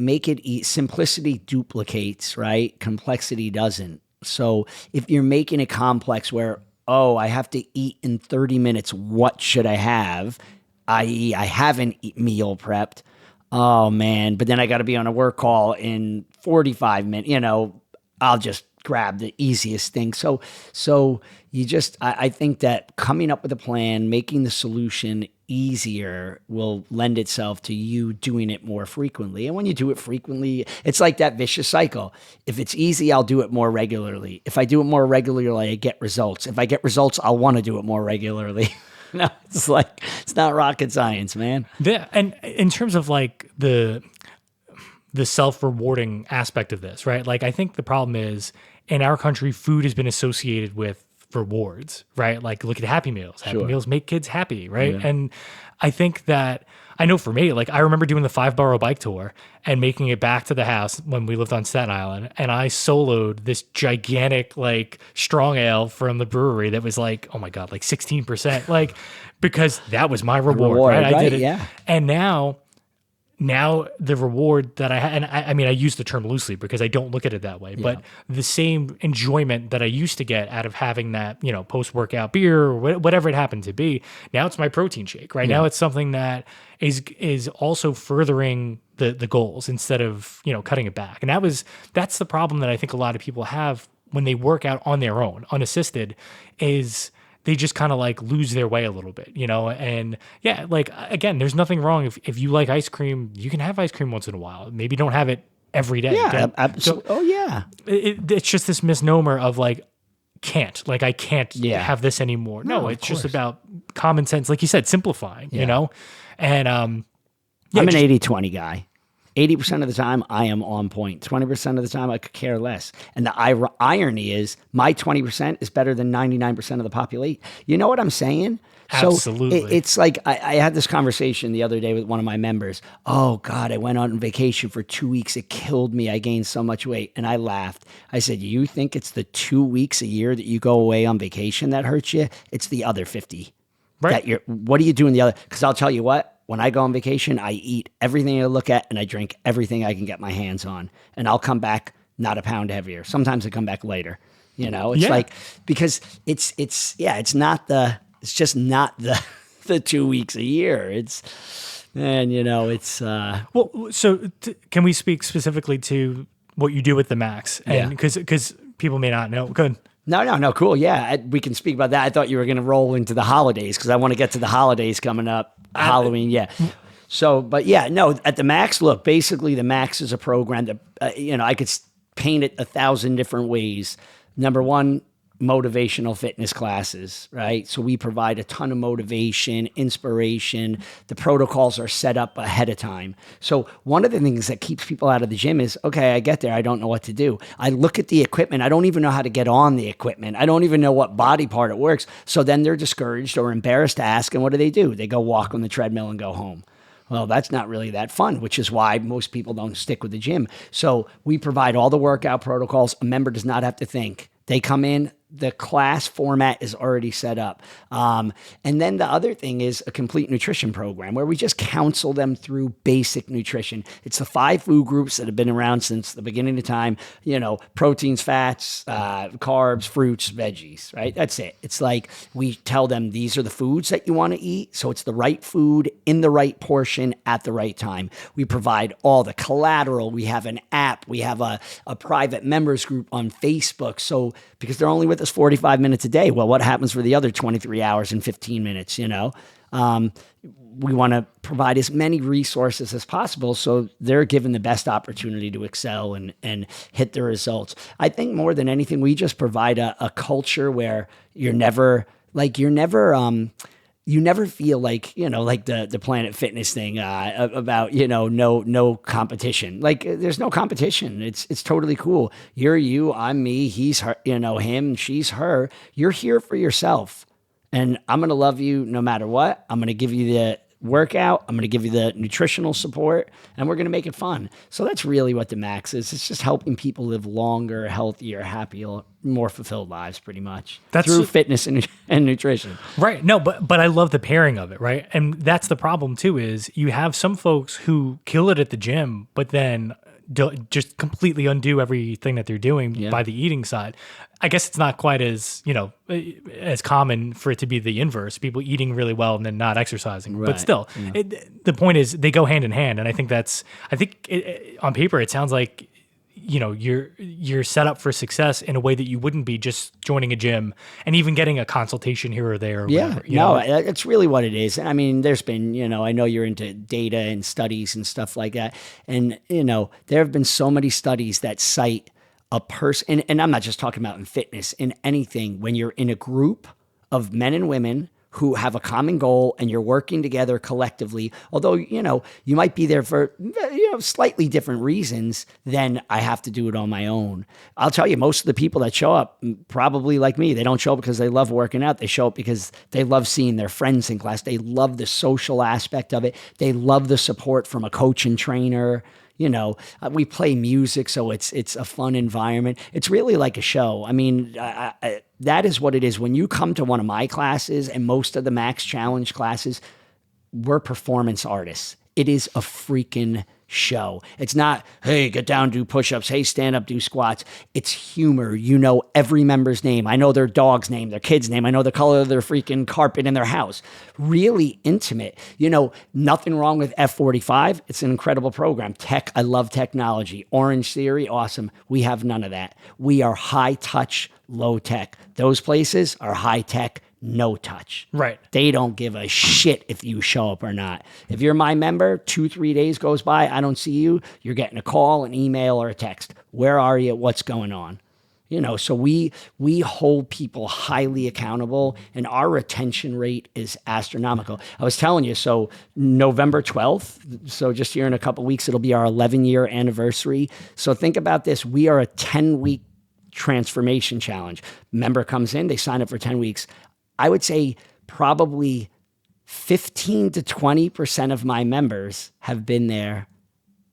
simplicity duplicates, right? Complexity doesn't. So if you're making it complex where, oh, I have to eat in 30 minutes, what should I have? I.e., I haven't meal prepped. Oh man, but then I got to be on a work call in 45 minutes, I'll just grab the easiest thing. So I think that coming up with a plan, making the solution easier will lend itself to you doing it more frequently. And when you do it frequently, it's like that vicious cycle. If it's easy, I'll do it more regularly. If I do it more regularly, I get results. If I get results, I'll want to do it more regularly. No, it's not rocket science, man. And in terms of like the self-rewarding aspect of this, right? Like I think the problem is in our country, food has been associated with rewards, right? Like look at Happy Meals. Happy Meals make kids happy, right? Yeah. And I think that, I know for me, like I remember doing the 5-borough bike tour and making it back to the house when we lived on Staten Island, and I soloed this gigantic like strong ale from the brewery that was like, oh my God, like 16%, like because that was my reward, right? I did it. Yeah. And now the reward that I had, and I mean, I use the term loosely because I don't look at it that way, but the same enjoyment that I used to get out of having that, post-workout beer or whatever it happened to be, now it's my protein shake, right? Now it's something that is also furthering the goals instead of, cutting it back. And that's the problem that I think a lot of people have when they work out on their own, unassisted, is they just kind of like lose their way a little bit, and yeah, like again, there's nothing wrong if you like ice cream, you can have ice cream once in a while. Maybe don't have it every day. Yeah, absolutely. So, it's just this misnomer of like, I can't have this anymore. No, it's just about common sense. Like you said, simplifying, and I'm an 80-20 guy. 80% of the time, I am on point. 20% of the time, I could care less. And the irony is my 20% is better than 99% of the population. You know what I'm saying? Absolutely. So it's like I had this conversation the other day with one of my members. Oh, God, I went on vacation for 2 weeks. It killed me. I gained so much weight. And I laughed. I said, you think it's the 2 weeks a year that you go away on vacation that hurts you? It's the other 50. Right. What are you doing the other? Because I'll tell you what. When I go on vacation, I eat everything I look at and I drink everything I can get my hands on. And I'll come back not a pound heavier. Sometimes I come back later. It's like, because it's just not the 2 weeks a year. Well, so can we speak specifically to what you do with the Max? And because people may not know. Good. No, cool. Yeah, we can speak about that. I thought you were going to roll into the holidays because I want to get to the holidays coming up. Halloween, yeah. So, but yeah, no, at the Max, look, basically the Max is a program that, I could paint it 1,000 different ways. Number one, motivational fitness classes, right? So we provide a ton of motivation, inspiration. The protocols are set up ahead of time. So one of the things that keeps people out of the gym is, okay, I get there, I don't know what to do. I look at the equipment, I don't even know how to get on the equipment. I don't even know what body part it works. So then they're discouraged or embarrassed to ask, and what do? They go walk on the treadmill and go home. Well, that's not really that fun, which is why most people don't stick with the gym. So we provide all the workout protocols. A member does not have to think. They come in, the class format is already set up. And then the other thing is a complete nutrition program where we just counsel them through basic nutrition. It's the 5 food groups that have been around since the beginning of time, proteins, fats, carbs, fruits, veggies, right? That's it. It's like we tell them these are the foods that you want to eat. So it's the right food in the right portion at the right time. We provide all the collateral. We have an app. We have a private members group on Facebook. So because they're only with us 45 minutes a day. Well, what happens for the other 23 hours and 15 minutes, we want to provide as many resources as possible so they're given the best opportunity to excel and hit their results. I think more than anything, we just provide a culture where you never feel like, like the Planet Fitness thing about, no competition. Like there's no competition. It's totally cool. You're you, I'm me, he's her, him, she's her. You're here for yourself. And I'm going to love you no matter what. I'm going to give you workout. I'm going to give you the nutritional support, and we're going to make it fun. So that's really what the Max is. It's just helping people live longer, healthier, happier, more fulfilled lives, pretty much, through fitness and nutrition. Right. No, but I love the pairing of it, right? And that's the problem too, is you have some folks who kill it at the gym, but then just completely undo everything that they're doing by the eating side. I guess it's not quite as, as common for it to be the inverse, people eating really well and then not exercising. Right. But still, the point is they go hand in hand. And I think on paper, it sounds like, you're set up for success in a way that you wouldn't be just joining a gym and even getting a consultation here or there. Or whatever, it's really what it is. I mean, there's been, I know you're into data and studies and stuff like that. And, there have been so many studies that cite a person, and I'm not just talking about in fitness, in anything, when you're in a group of men and women who have a common goal and you're working together collectively, although, you might be there for, slightly different reasons than I have to do it on my own. I'll tell you, most of the people that show up, probably like me, they don't show up because they love working out. They show up because they love seeing their friends in class. They love the social aspect of it. They love the support from a coach and trainer. We play music, so it's a fun environment. It's really like a show. I mean, that is what it is. When you come to one of my classes and most of the Max Challenge classes, we're performance artists. It is a freaking show. It's not, hey, get down, do push-ups. Hey, stand up, do squats. It's humor. You know every member's name. I know their dog's name, their kid's name. I know the color of their freaking carpet in their house. Really intimate. Nothing wrong with F45. It's an incredible program. Tech, I love technology. Orange Theory, awesome. We have none of that. We are high touch, low tech. Those places are high tech, no touch. Right. They don't give a shit if you show up or not. If you're my member, 2-3 days goes by, I don't see you, you're getting a call, an email, or a text. Where are you? What's going on? So we hold people highly accountable, and our retention rate is astronomical. I was telling you, so November 12th, so just here in a couple of weeks, it'll be our 11-year anniversary. So think about this. We are a 10-week transformation challenge. Member comes in, they sign up for 10 weeks. I would say probably 15 to 20% of my members have been there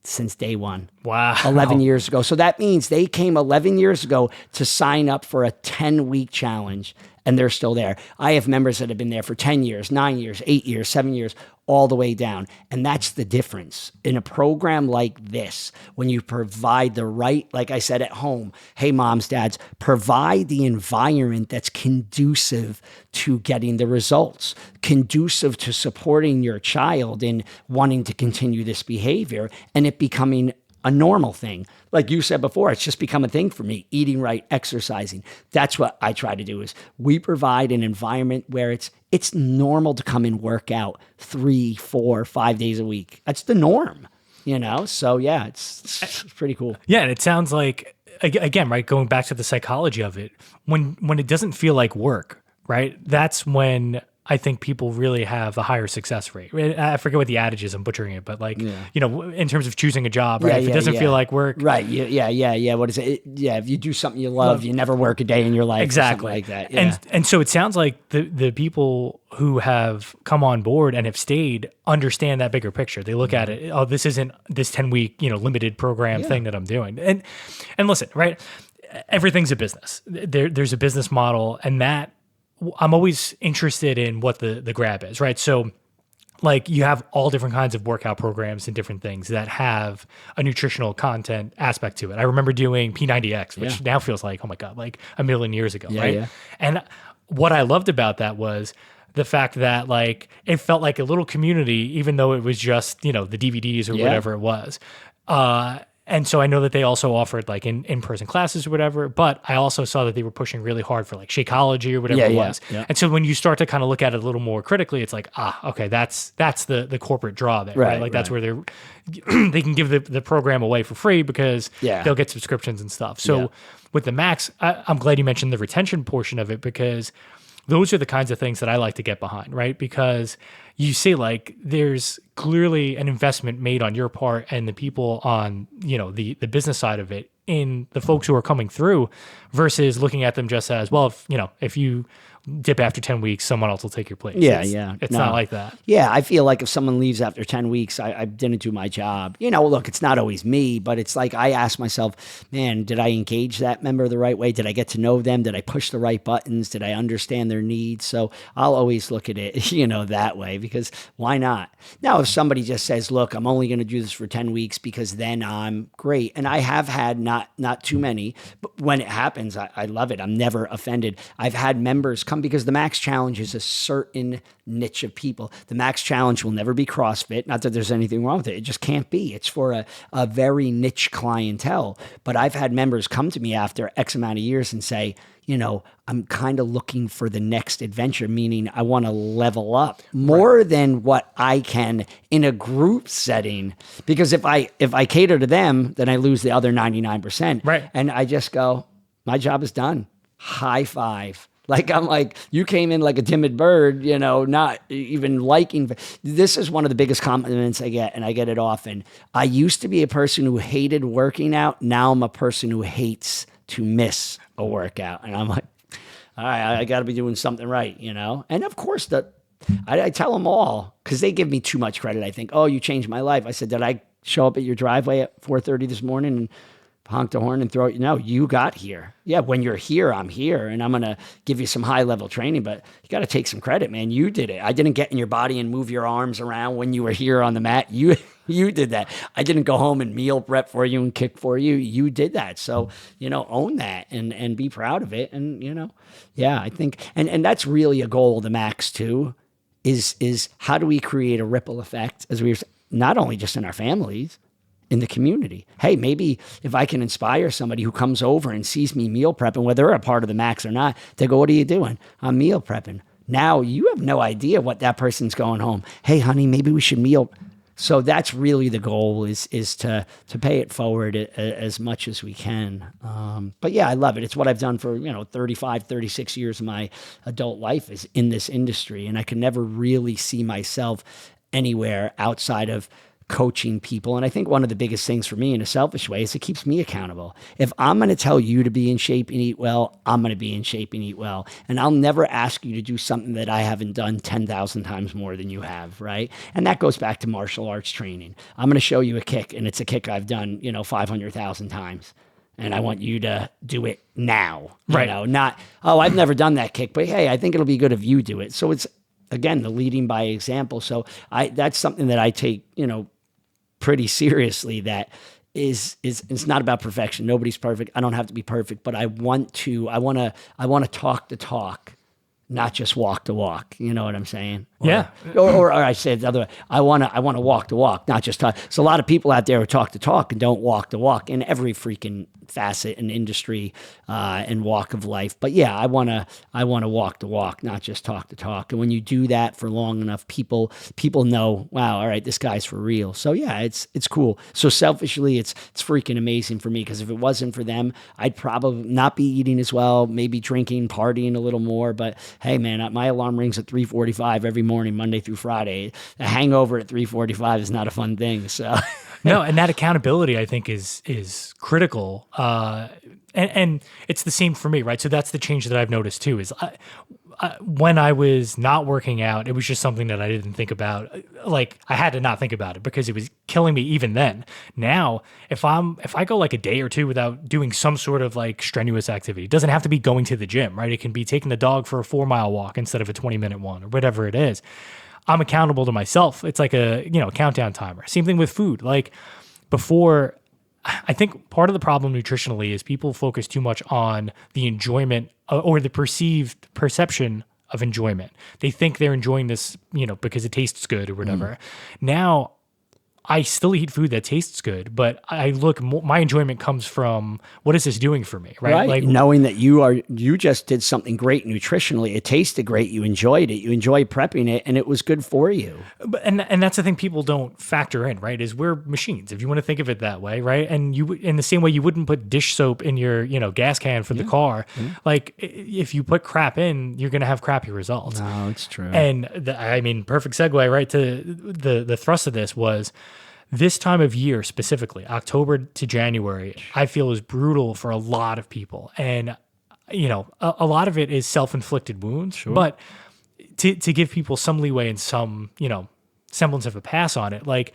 since day one. Wow. 11 years ago. So that means they came 11 years ago to sign up for a 10-week challenge, and they're still there. I have members that have been there for 10 years, 9 years, 8 years, 7 years, all the way down. And that's the difference. In a program like this, when you provide the right, like I said at home, hey, moms, dads, provide the environment that's conducive to getting the results, conducive to supporting your child in wanting to continue this behavior and it becoming a normal thing. Like you said before, it's just become a thing for me, eating right, exercising. That's what I try to do is we provide an environment where it's normal to come and work out 3, 4, 5 days a week. That's the norm, So yeah, it's pretty cool. Yeah. And it sounds like, again, right, going back to the psychology of it, when it doesn't feel like work, right, that's when I think people really have a higher success rate. I forget what the adage is, I'm butchering it, but in terms of choosing a job, right? If it doesn't feel like work. Right. Yeah. What is it? Yeah. If you do something you love, you never work a day in your life. Exactly. Like that. Yeah. And so it sounds like the people who have come on board and have stayed understand that bigger picture. They look at it, oh, this isn't this 10-week, limited program thing that I'm doing. And listen, right? Everything's a business. There's a business model, and that I'm always interested in what the grab is, right? So like you have all different kinds of workout programs and different things that have a nutritional content aspect to it. I remember doing P90X, which now feels like, oh my God, like a million years ago, right? Yeah. And what I loved about that was the fact that like it felt like a little community, even though it was just, the DVDs or whatever it was. And so I know that they also offered like in-person classes or whatever, but I also saw that they were pushing really hard for like Shakeology or whatever it was. Yeah. And so when you start to kind of look at it a little more critically, it's like, okay, that's the corporate draw there, right? Like that's where they can give the program away for free because they'll get subscriptions and stuff. So with the Max, I'm glad you mentioned the retention portion of it because those are the kinds of things that I like to get behind, right? Because you see like there's clearly an investment made on your part and the people on, the business side of it in the folks who are coming through versus looking at them just as, well, if you dip after 10 weeks, someone else will take your place. Yeah, It's no. not like that. Yeah, I feel like if someone leaves after 10 weeks, I didn't do my job. Look, it's not always me, but it's like I ask myself, man, did I engage that member the right way? Did I get to know them? Did I push the right buttons? Did I understand their needs? So I'll always look at it, that way, because why not? Now, if somebody just says, look, I'm only going to do this for 10 weeks because then I'm great. And I have had not too many, but when it happens, I love it. I'm never offended. I've had members come because the MAX Challenge is a certain niche of people. The MAX Challenge will never be CrossFit. Not that there's anything wrong with it. It just can't be. It's for a very niche clientele. But I've had members come to me after X amount of years and say, I'm kind of looking for the next adventure, meaning I want to level up more than what I can in a group setting. Because if I cater to them, then I lose the other 99%. Right. And I just go, my job is done. High five. Like, I'm like, you came in like a timid bird, not even liking. This is one of the biggest compliments I get, and I get it often. I used to be a person who hated working out. Now I'm a person who hates to miss a workout. And I'm like, all right, I got to be doing something right, And of course, I tell them all, because they give me too much credit. I think, oh, you changed my life. I said, did I show up at your driveway at 4:30 this morning and honk the horn and throw it? No, you got here. Yeah, when you're here, I'm here, and I'm going to give you some high-level training, but you got to take some credit, man. You did it. I didn't get in your body and move your arms around when you were here on the mat. You did that. I didn't go home and meal prep for you and kick for you. You did that. So, own that and be proud of it. And, yeah, I think, and that's really a goal of the MAX too, is how do we create a ripple effect, as we were not only just in our families, in the community. Hey, maybe if I can inspire somebody who comes over and sees me meal prepping, whether they're a part of the MAX or not, they go, what are you doing? I'm meal prepping. Now you have no idea what that person's going home. Hey, honey, maybe we should meal. So that's really the goal, is to pay it forward as much as we can. But yeah, I love it. It's what I've done for, 35, 36 years of my adult life is in this industry. And I can never really see myself anywhere outside of coaching people. And I think one of the biggest things for me in a selfish way is it keeps me accountable. If I'm going to tell you to be in shape and eat well, I'm going to be in shape and eat well. And I'll never ask you to do something that I haven't done 10,000 times more than you have, right? And that goes back to martial arts training. I'm going to show you a kick, and it's a kick I've done, 500,000 times. And I want you to do it now, right? Not, oh, I've never done that kick, but hey, I think it'll be good if you do it. So it's, again, the leading by example. So that's something that I take, pretty seriously. That is it's not about perfection. Nobody's perfect. I don't have to be perfect, but I want to talk the talk, not just walk the walk. You know what I'm saying? Or I say it the other way. I want to walk the walk, not just talk. So a lot of people out there who talk the talk and don't walk the walk in every freaking facet and industry and walk of life. But yeah, I want to walk the walk, not just talk the talk. And when you do that for long enough, people know, wow, all right, this guy's for real. So yeah, it's cool. So selfishly, it's freaking amazing for me, because if it wasn't for them, I'd probably not be eating as well, maybe drinking, partying a little more. But hey, man, my alarm rings at 3:45 every morning, Monday through Friday. A hangover at 3:45 is not a fun thing. So no, and that accountability, I think, is critical. And it's the same for me, right? So that's the change that I've noticed too, is when I was not working out, it was just something that I didn't think about. Like, I had to not think about it because it was killing me even then. Now, if I go like a day or two without doing some sort of like strenuous activity, it doesn't have to be going to the gym, right? It can be taking the dog for a 4-mile walk instead of a 20-minute one, or whatever it is. I'm accountable to myself. It's like a, countdown timer. Same thing with food. Like, before, I think part of the problem nutritionally is people focus too much on the enjoyment or the perceived perception of enjoyment. They think they're enjoying this, because it tastes good or whatever. Now, I still eat food that tastes good, but my enjoyment comes from, what is this doing for me, right? Like, knowing that you just did something great nutritionally. It tasted great. You enjoyed it. You enjoyed prepping it, and it was good for you. And that's the thing people don't factor in, right? Is we're machines, if you want to think of it that way, right? And you, in the same way you wouldn't put dish soap in your, gas can for the car. Like, if you put crap in, you're going to have crappy results. No, it's true. And perfect segue, right, to the thrust of this was, this time of year specifically, October to January, I feel is brutal for a lot of people. And a lot of it is self-inflicted wounds, but to give people some leeway and some, semblance of a pass on it, like,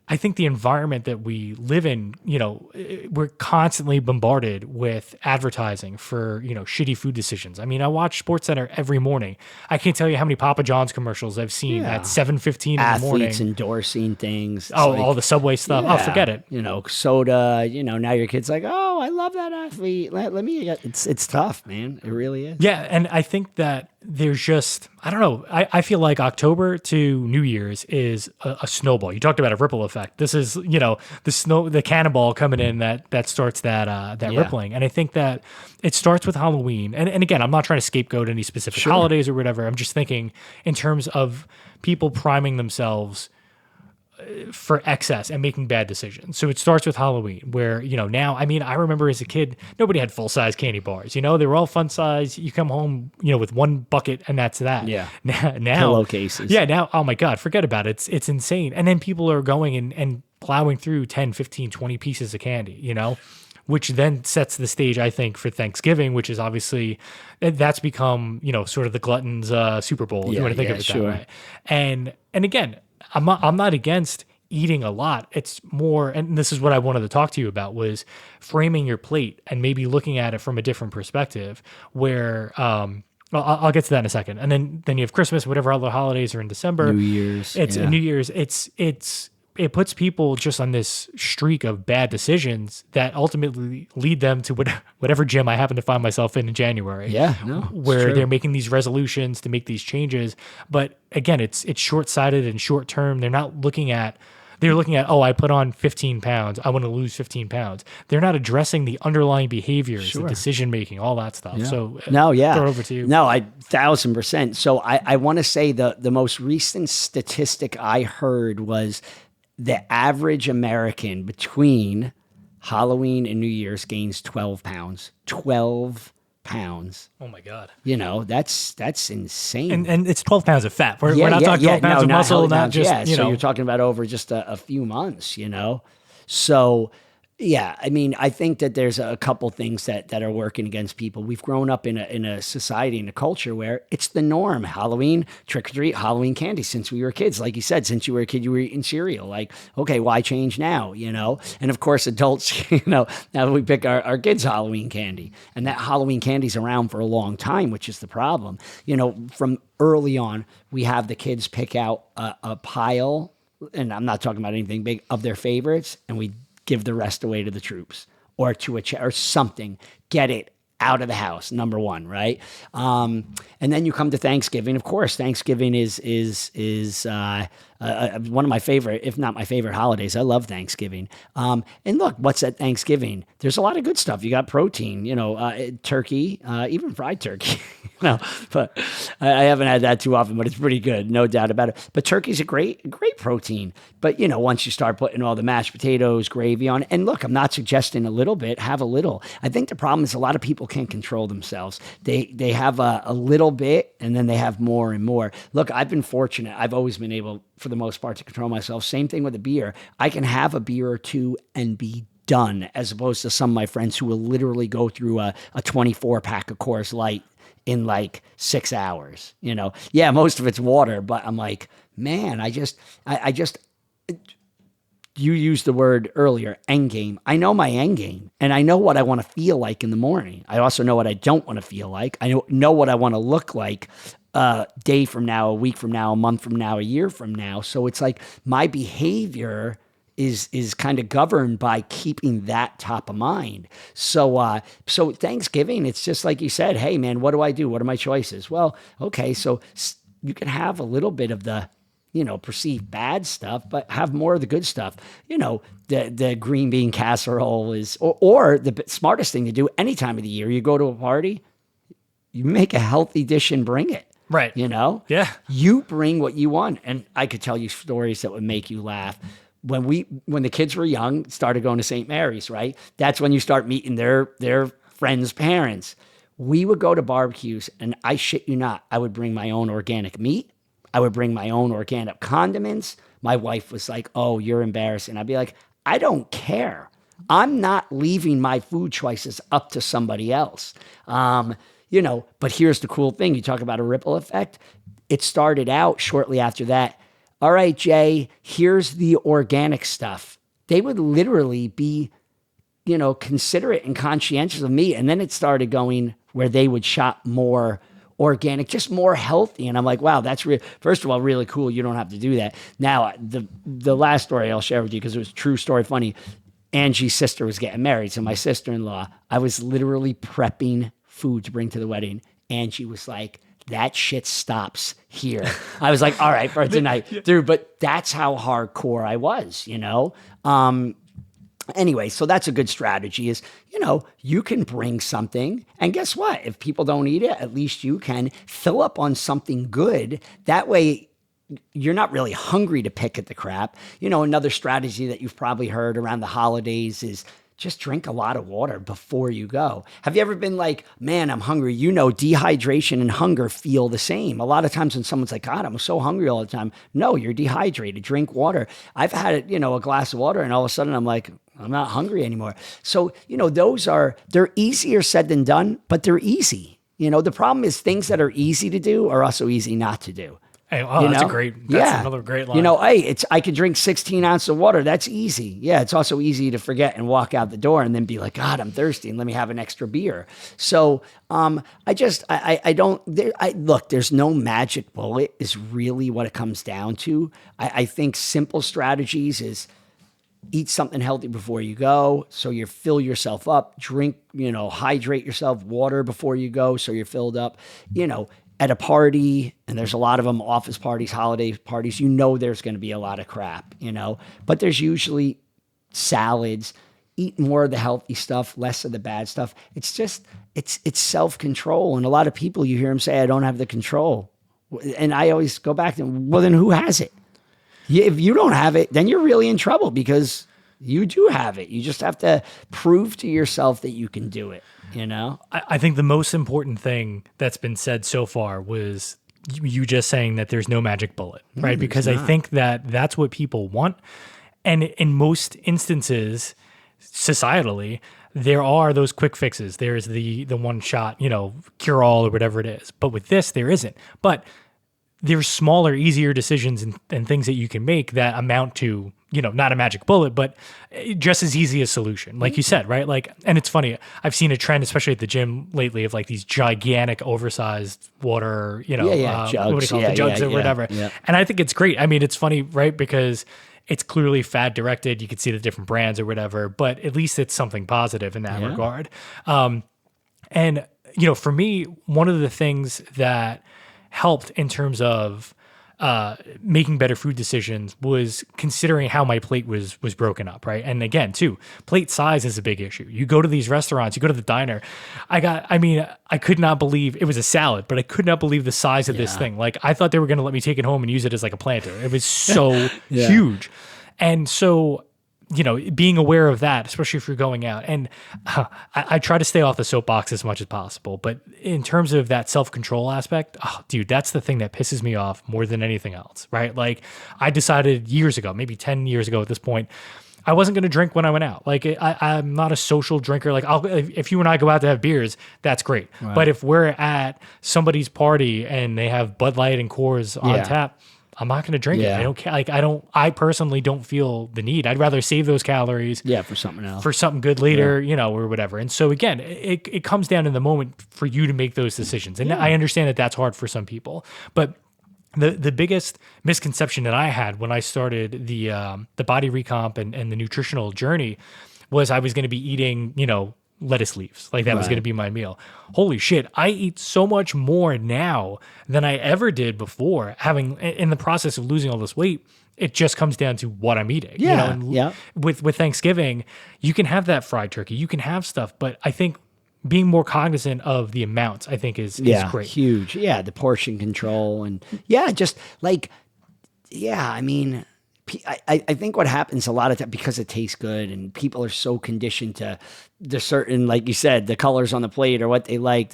I think the environment that we live in, we're constantly bombarded with advertising for, shitty food decisions. I mean, I watch SportsCenter every morning. I can't tell you how many Papa John's commercials I've seen at 7:15 in the morning. Athletes endorsing things. It's all the Subway stuff. Oh, forget it. Soda, now your kid's like, oh, I love that athlete. Let me, it's tough, man. It really is. Yeah. And I think that there's just, I don't know. I feel like October to New Year's is a snowball. You talked about a ripple effect. This is, the cannonball coming in that starts that rippling. And I think that it starts with Halloween. And again, I'm not trying to scapegoat any specific holidays or whatever. I'm just thinking in terms of people priming themselves for excess and making bad decisions. So it starts with Halloween where, now, I mean, I remember as a kid, nobody had full-size candy bars, they were all fun size. You come home, with one bucket and that's that. Yeah. Now pillowcases. Yeah. Now, oh my God, forget about it. It's insane. And then people are going and plowing through 10, 15, 20 pieces of candy, which then sets the stage, I think, for Thanksgiving, which is obviously, that's become, sort of the glutton's Super Bowl. If you want to think of it that way. And again, I'm not against eating a lot. It's more, and this is what I wanted to talk to you about, was framing your plate and maybe looking at it from a different perspective where, I'll get to that in a second. And then you have Christmas, whatever other holidays are in December. New Year's. New Year's. It puts people just on this streak of bad decisions that ultimately lead them to whatever gym I happen to find myself in January. Yeah, where they're making these resolutions to make these changes. But again, it's short-sighted and short-term. They're looking at, oh, I put on 15 pounds. I want to lose 15 pounds. They're not addressing the underlying behaviors, the decision-making, all that stuff. Yeah. So throw it over to you. No, 1,000%. So I want to say the most recent statistic I heard was the average American between Halloween and New Year's gains 12 pounds. 12 pounds. Oh my God. That's insane. And it's 12 pounds of fat. We're not talking 12 pounds of muscle, not just, So you're talking about over just a few months, So, yeah, I mean, I think that there's a couple things that are working against people. We've grown up in a society, in a culture where it's the norm. Halloween, trick or treat, Halloween candy since we were kids. Like you said, since you were a kid, you were eating cereal. Like, okay, why change now, And of course, adults, now we pick our kids' Halloween candy. And that Halloween candy's around for a long time, which is the problem. From early on, we have the kids pick out a pile, and I'm not talking about anything big, of their favorites, and we give the rest away to the troops or to or something. Get it out of the house, number one, right? And then you come to Thanksgiving. Of course, Thanksgiving is one of my favorite, if not my favorite holidays. I love Thanksgiving. And look, what's at Thanksgiving? There's a lot of good stuff. You got protein, turkey, even fried turkey. But I haven't had that too often, but it's pretty good, no doubt about it. But turkey's a great protein. But once you start putting all the mashed potatoes, gravy on, and look, I'm not suggesting a little bit, have a little. I think the problem is a lot of people can't control themselves. They have a little bit, and then they have more and more. Look, I've been fortunate. I've always been able, for the most part, to control myself. Same thing with a beer. I can have a beer or two and be done, as opposed to some of my friends who will literally go through a 24-pack of Coors Light in like 6 hours. Yeah, most of it's water, but I'm like, man, I just you used the word earlier, end game. I know my end game, and I know what I want to feel like in the morning. I also know what I don't want to feel like. I know what I want to look like a day from now, a week from now, a month from now, a year from now. So it's like my behavior is kind of governed by keeping that top of mind. So Thanksgiving, it's just like you said, hey man, what do I do? What are my choices? Well, okay, so you can have a little bit of the, perceived bad stuff, but have more of the good stuff. The green bean casserole is, or the smartest thing to do any time of the year, you go to a party, you make a healthy dish and bring it. Right. Yeah. You bring what you want. And I could tell you stories that would make you laugh. When the kids were young, started going to St. Mary's, right? That's when you start meeting their friends' parents. We would go to barbecues, and I shit you not, I would bring my own organic meat. I would bring my own organic condiments. My wife was like, "Oh, you're embarrassing." I'd be like, "I don't care. I'm not leaving my food choices up to somebody else. But here's the cool thing. You talk about a ripple effect. It started out shortly after that. All right, Jay, here's the organic stuff. They would literally be, considerate and conscientious of me. And then it started going where they would shop more organic, just more healthy. And I'm like, wow, that's first of all, really cool. You don't have to do that. Now, the last story I'll share with you, because it was a true story, funny. Angie's sister was getting married. So my sister-in-law, I was literally prepping food to bring to the wedding. Angie was like, that shit stops here. I was like, all right, for tonight, dude, but that's how hardcore I was, Anyway, so that's a good strategy is, you can bring something, and guess what? If people don't eat it, at least you can fill up on something good. That way you're not really hungry to pick at the crap. Another strategy that you've probably heard around the holidays is just drink a lot of water before you go. Have you ever been like, man, I'm hungry? Dehydration and hunger feel the same. A lot of times when someone's like, God, I'm so hungry all the time. No, you're dehydrated. Drink water. I've had, a glass of water and all of a sudden I'm like, I'm not hungry anymore. So, they're easier said than done, but they're easy. The problem is things that are easy to do are also easy not to do. Hey, that's another great line. I could drink 16 ounces of water. That's easy. Yeah. It's also easy to forget and walk out the door and then be like, God, I'm thirsty and let me have an extra beer. So, look, there's no magic bullet is really what it comes down to. I think simple strategies is eat something healthy before you go. So you fill yourself up, drink, hydrate yourself, water before you go. So you're filled up, at a party, and there's a lot of them, office parties, holiday parties, there's going to be a lot of crap, but there's usually salads. Eat more of the healthy stuff, less of the bad stuff. It's just, it's self-control. And a lot of people, you hear them say, I don't have the control. And I always go back to, well, then who has it? If you don't have it, then you're really in trouble because you do have it. You just have to prove to yourself that you can do it. I think the most important thing that's been said so far was you just saying that there's no magic bullet, right? Because I think that that's what people want. And in most instances, societally, there are those quick fixes. There's the one shot, cure all or whatever it is. But with this, there isn't. But there's smaller, easier decisions and things that you can make that amount to, not a magic bullet, but just as easy a solution. Like you said, right? And it's funny, I've seen a trend, especially at the gym lately, of these gigantic, oversized water, jugs. What do you call it? The jugs or whatever. Yeah. And I think it's great. I mean, it's funny, right? Because it's clearly fad directed. You can see the different brands or whatever, but at least it's something positive in that regard. And, for me, one of the things that helped in terms of making better food decisions was considering how my plate was broken up, right? And again, too, plate size is a big issue. You go to these restaurants, you go to the diner. I could not believe it was a salad, but I could not believe the size of this thing. I thought they were going to let me take it home and use it as a planter. It was so huge. And so, being aware of that, especially if you're going out. And I try to stay off the soapbox as much as possible. But in terms of that self-control aspect, dude, that's the thing that pisses me off more than anything else, right? I decided years ago, maybe 10 years ago at this point, I wasn't going to drink when I went out. I'm not a social drinker. If you and I go out to have beers, that's great. Right. But if we're at somebody's party and they have Bud Light and Coors on tap, I'm not going to drink it. I don't care. I personally don't feel the need. I'd rather save those calories. For something else. For something good later, or whatever. And so again, it comes down in the moment for you to make those decisions. And I understand that that's hard for some people, but the biggest misconception that I had when I started the body recomp and the nutritional journey was I was going to be eating, lettuce leaves. That was going to be my meal. Holy shit. I eat so much more now than I ever did before, in the process of losing all this weight. It just comes down to what I'm eating. With Thanksgiving, you can have that fried turkey, you can have stuff, but I think being more cognizant of the amounts, I think is great. Huge. Yeah. The portion control and I think what happens a lot of times, because it tastes good and people are so conditioned to the certain, like you said, the colors on the plate or what they like,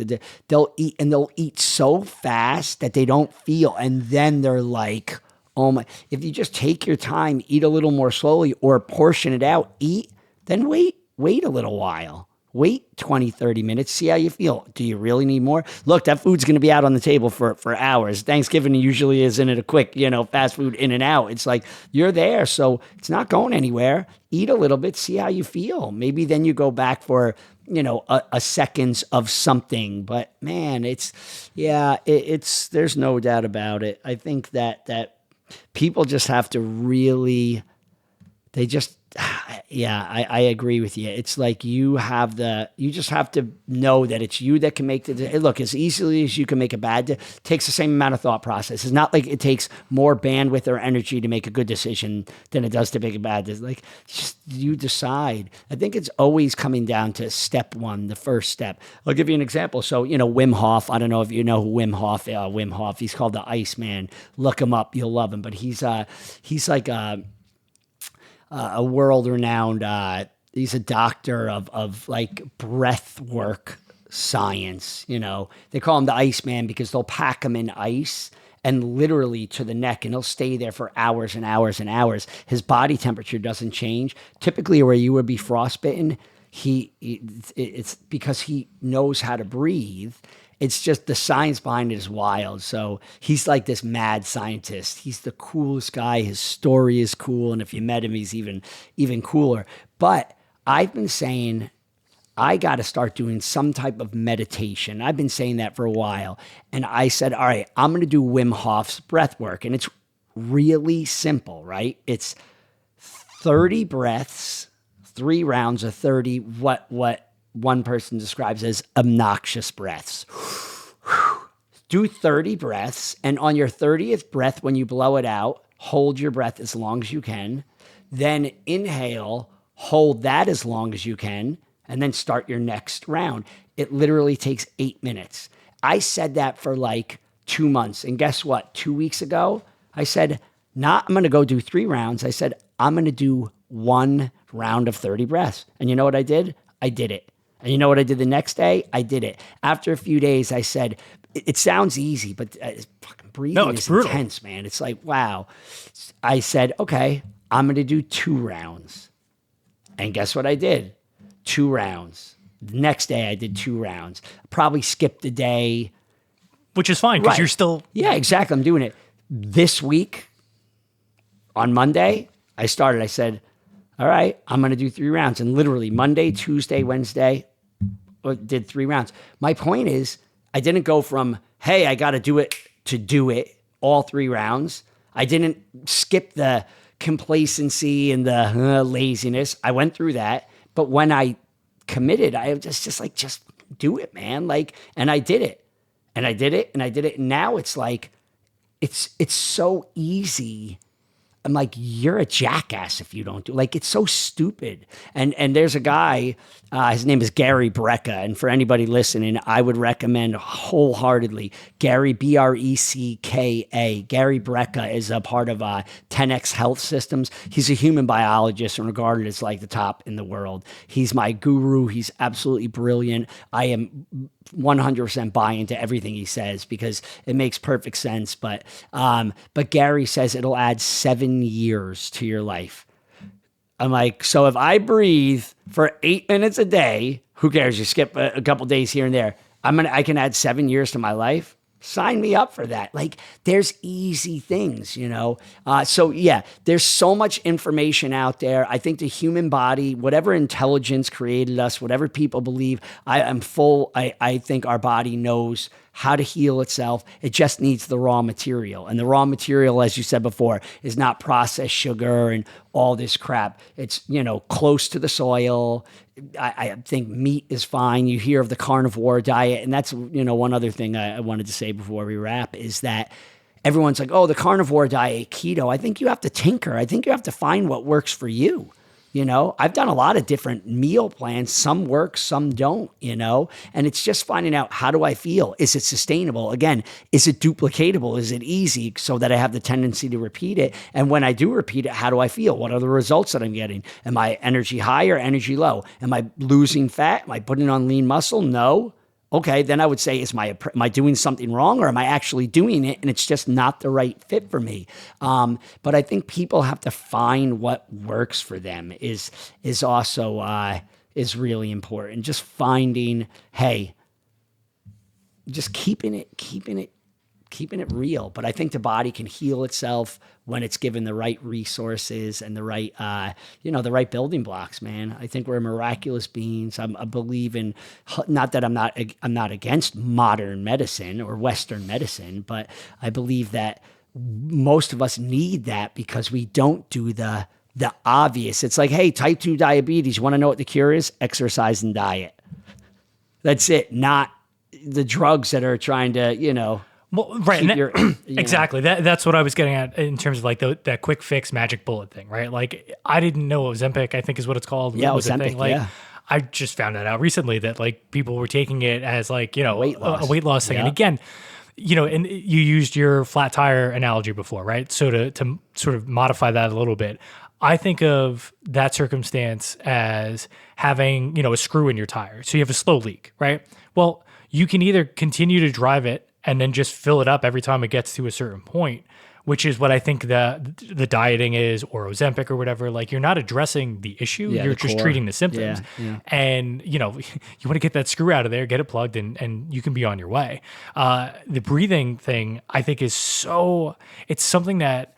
they'll eat so fast that they don't feel. And then they're like, oh my, if you just take your time, eat a little more slowly or portion it out, eat, then wait wait a little while. Wait 20, 30 minutes, see how you feel. Do you really need more? Look, that food's going to be out on the table for hours. Thanksgiving usually isn't it a quick, fast food in and out. It's like you're there, so it's not going anywhere. Eat a little bit, see how you feel. Maybe then you go back for, a seconds of something. But man, there's no doubt about it. I think that people just have to really, I agree with you. It's like you just have to know that it's you that can make look, as easily as you can make a bad, takes the same amount of thought process. It's not like it takes more bandwidth or energy to make a good decision than it does to make a bad decision. Like, just you decide. I think it's always coming down to step one, the first step. I'll give you an example. So, Wim Hof, I don't know if you know who Wim Hof, he's called the Iceman. Look him up. You'll love him. But he's like a world-renowned, he's a doctor of like breath work science. They call him the Iceman because they'll pack him in ice and literally to the neck, and he'll stay there for hours and hours and hours. His body temperature doesn't change. Typically where you would be frostbitten, it's because he knows how to breathe. It's just the science behind it is wild. So he's like this mad scientist. He's the coolest guy. His story is cool. And if you met him, he's even cooler. But I've been saying I got to start doing some type of meditation. I've been saying that for a while. And I said, all right, I'm going to do Wim Hof's breath work. And it's really simple, right? It's 30 breaths, 3 rounds of 30, what one person describes as obnoxious breaths. Do 30 breaths, and on your 30th breath, when you blow it out, hold your breath as long as you can. Then inhale, hold that as long as you can, and then start your next round. It literally takes 8 minutes. I said that for like 2 months, and guess what? 2 weeks ago, I said, I'm going to go do 3 rounds. I said, I'm going to do 1 round of 30 breaths. And you know what I did? I did it. And you know what I did the next day? I did it. After a few days, I said, it sounds easy, but fucking breathing is brutal. Intense, man. It's like, wow. I said, okay, I'm going to do 2 rounds. And guess what I did? 2 rounds. The next day, I did 2 rounds. Probably skipped a day. Which is fine, because you're still... Yeah, exactly. I'm doing it. This week, on Monday, I said, all right, I'm going to do 3 rounds. And literally Monday, Tuesday, Wednesday, did 3 rounds. My point is, I didn't go from, hey, I got to do it all 3 rounds. I didn't skip the complacency and the laziness. I went through that. But when I committed, I was just do it, man. Like, and I did it. And I did it. And I did it. And now it's like, it's so easy. I'm like, you're a jackass if you don't do, like, it's so stupid. And there's a guy, his name is Gary Brecka. And for anybody listening, I would recommend wholeheartedly Gary, Brecka. Gary Brecka is a part of 10X Health Systems. He's a human biologist and regarded as like the top in the world. He's my guru. He's absolutely brilliant. I am 100% buy into everything he says because it makes perfect sense. But Gary says it'll add 7 years to your life. I'm like, so if I breathe for 8 minutes a day, who cares? You skip a couple days here and there. I can add 7 years to my life. Sign me up for that. Like, there's easy things, So yeah, there's so much information out there. I think the human body, whatever intelligence created us, whatever people believe, I think our body knows how to heal itself. It just needs the raw material. And the raw material, as you said before, is not processed sugar and all this crap. It's, close to the soil. I think meat is fine. You hear of the carnivore diet. And that's, one other thing I wanted to say before we wrap is that everyone's like, oh, the carnivore diet, keto. I think you have to tinker. I think you have to find what works for you. I've done a lot of different meal plans. Some work, some don't, and it's just finding out, how do I feel? Is it sustainable? Again, is it duplicatable? Is it easy so that I have the tendency to repeat it? And when I do repeat it, how do I feel? What are the results that I'm getting? Am I energy high or energy low? Am I losing fat? Am I putting on lean muscle? No. Okay, then I would say, am I doing something wrong, or am I actually doing it and it's just not the right fit for me? But I think people have to find what works for them is also is really important. Just finding, hey, just keeping it real. But I think the body can heal itself when it's given the right resources and the right, the right building blocks, man. I think we're miraculous beings. I believe in, not that I'm not against modern medicine or Western medicine, but I believe that most of us need that because we don't do the obvious. It's like, hey, type 2 diabetes, you want to know what the cure is? Exercise and diet. That's it. Not the drugs that are trying to, well, right. Exactly. That's what I was getting at in terms of like that quick fix magic bullet thing, right? Like I didn't know Ozempic, I think is what it's called. Yeah, was Ozempic, thing. Like, yeah. I just found that out recently that like people were taking it as like, weight loss. a weight loss thing. Yeah. And again, and you used your flat tire analogy before, right? So to sort of modify that a little bit, I think of that circumstance as having, a screw in your tire. So you have a slow leak, right? Well, you can either continue to drive it and then just fill it up every time it gets to a certain point, which is what I think the dieting is, or Ozempic or whatever. Like you're not addressing the issue, you're just treating the symptoms. Yeah. And, you want to get that screw out of there, get it plugged, and you can be on your way. The breathing thing, I think it's something that,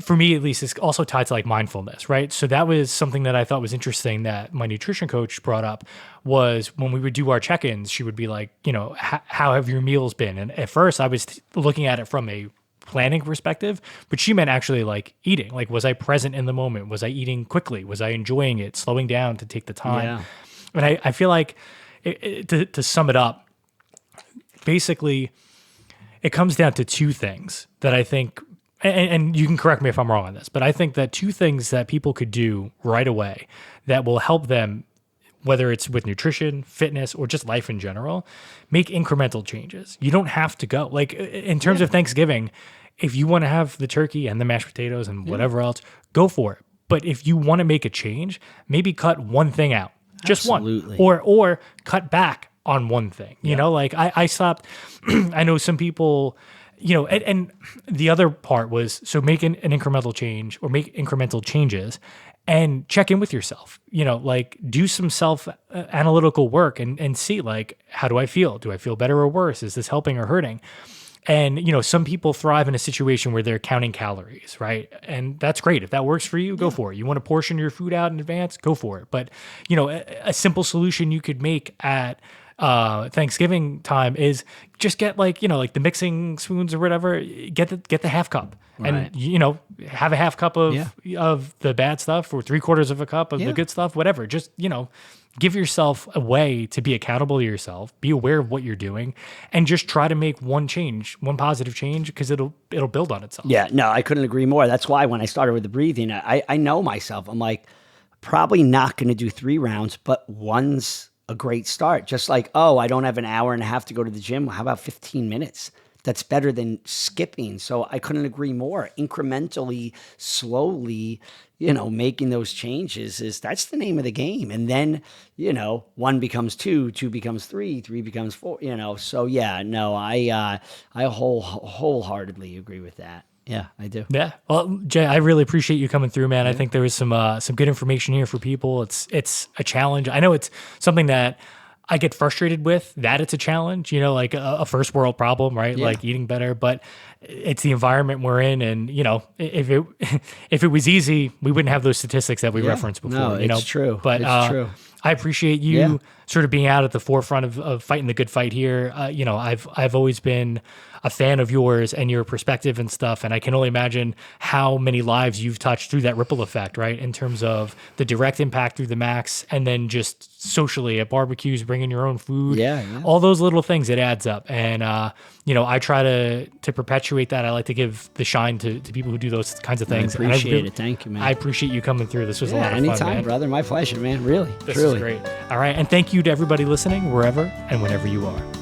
for me at least, is also tied to like mindfulness, right? So that was something that I thought was interesting that my nutrition coach brought up was when we would do our check-ins, she would be like, how have your meals been? And at first I was looking at it from a planning perspective, but she meant actually like eating. Like, was I present in the moment? Was I eating quickly? Was I enjoying it, slowing down to take the time? Yeah. And I feel like to sum it up, basically it comes down to two things that I think, and you can correct me if I'm wrong on this, but I think that two things that people could do right away that will help them, whether it's with nutrition, fitness, or just life in general, make incremental changes. You don't have to go. Like in terms of Thanksgiving, if you want to have the turkey and the mashed potatoes and whatever else, go for it. But if you want to make a change, maybe cut one thing out, just Absolutely. one, or cut back on one thing. Like I stopped. I know some people, and the other part was, so make an incremental change or make incremental changes and check in with yourself, like do some self analytical work and see like, how do I feel? Do I feel better or worse? Is this helping or hurting? And, some people thrive in a situation where they're counting calories, right? And that's great. If that works for you, go for it. You want to portion your food out in advance, go for it. But, a simple solution you could make at Thanksgiving time is just get like the mixing spoons or whatever, get the half cup, right. And have a half cup of the bad stuff or 3/4 of a cup of the good stuff, whatever. Just give yourself a way to be accountable to yourself, be aware of what you're doing, and just try to make one positive change, because it'll build on itself. Yeah, no, I couldn't agree more. That's why when I started with the breathing, I know myself. I'm like, probably not going to do 3 rounds, but one's a great start. Just like, I don't have an hour and a half to go to the gym. How about 15 minutes? That's better than skipping. So I couldn't agree more. Incrementally, slowly, making those changes that's the name of the game. And then, 1 becomes 2, 2 becomes 3, 3 becomes 4, So yeah, no, I wholeheartedly agree with that. Yeah, I do. Yeah. Well, Jay, I really appreciate you coming through, man. Yeah. I think there was some good information here for people. It's a challenge. I know it's something that I get frustrated with, that it's a challenge, like a first world problem, right? Yeah. Like eating better, but it's the environment we're in. And, if it was easy, we wouldn't have those statistics that we referenced before. No, it's true. But it's true. I appreciate you sort of being out at the forefront of fighting the good fight here. I've always been a fan of yours and your perspective and stuff, and I can only imagine how many lives you've touched through that ripple effect, right? In terms of the direct impact through the Max, and then just socially at barbecues, bringing your own food, all those little things, it adds up. And I try to perpetuate that. I like to give the shine to people who do those kinds of things. I appreciate it. Thank you, man. I appreciate you coming through. This was a lot of fun, anytime, man. Brother. My pleasure, man. Really, this truly. is great. All right, and thank you to everybody listening, wherever and whenever you are.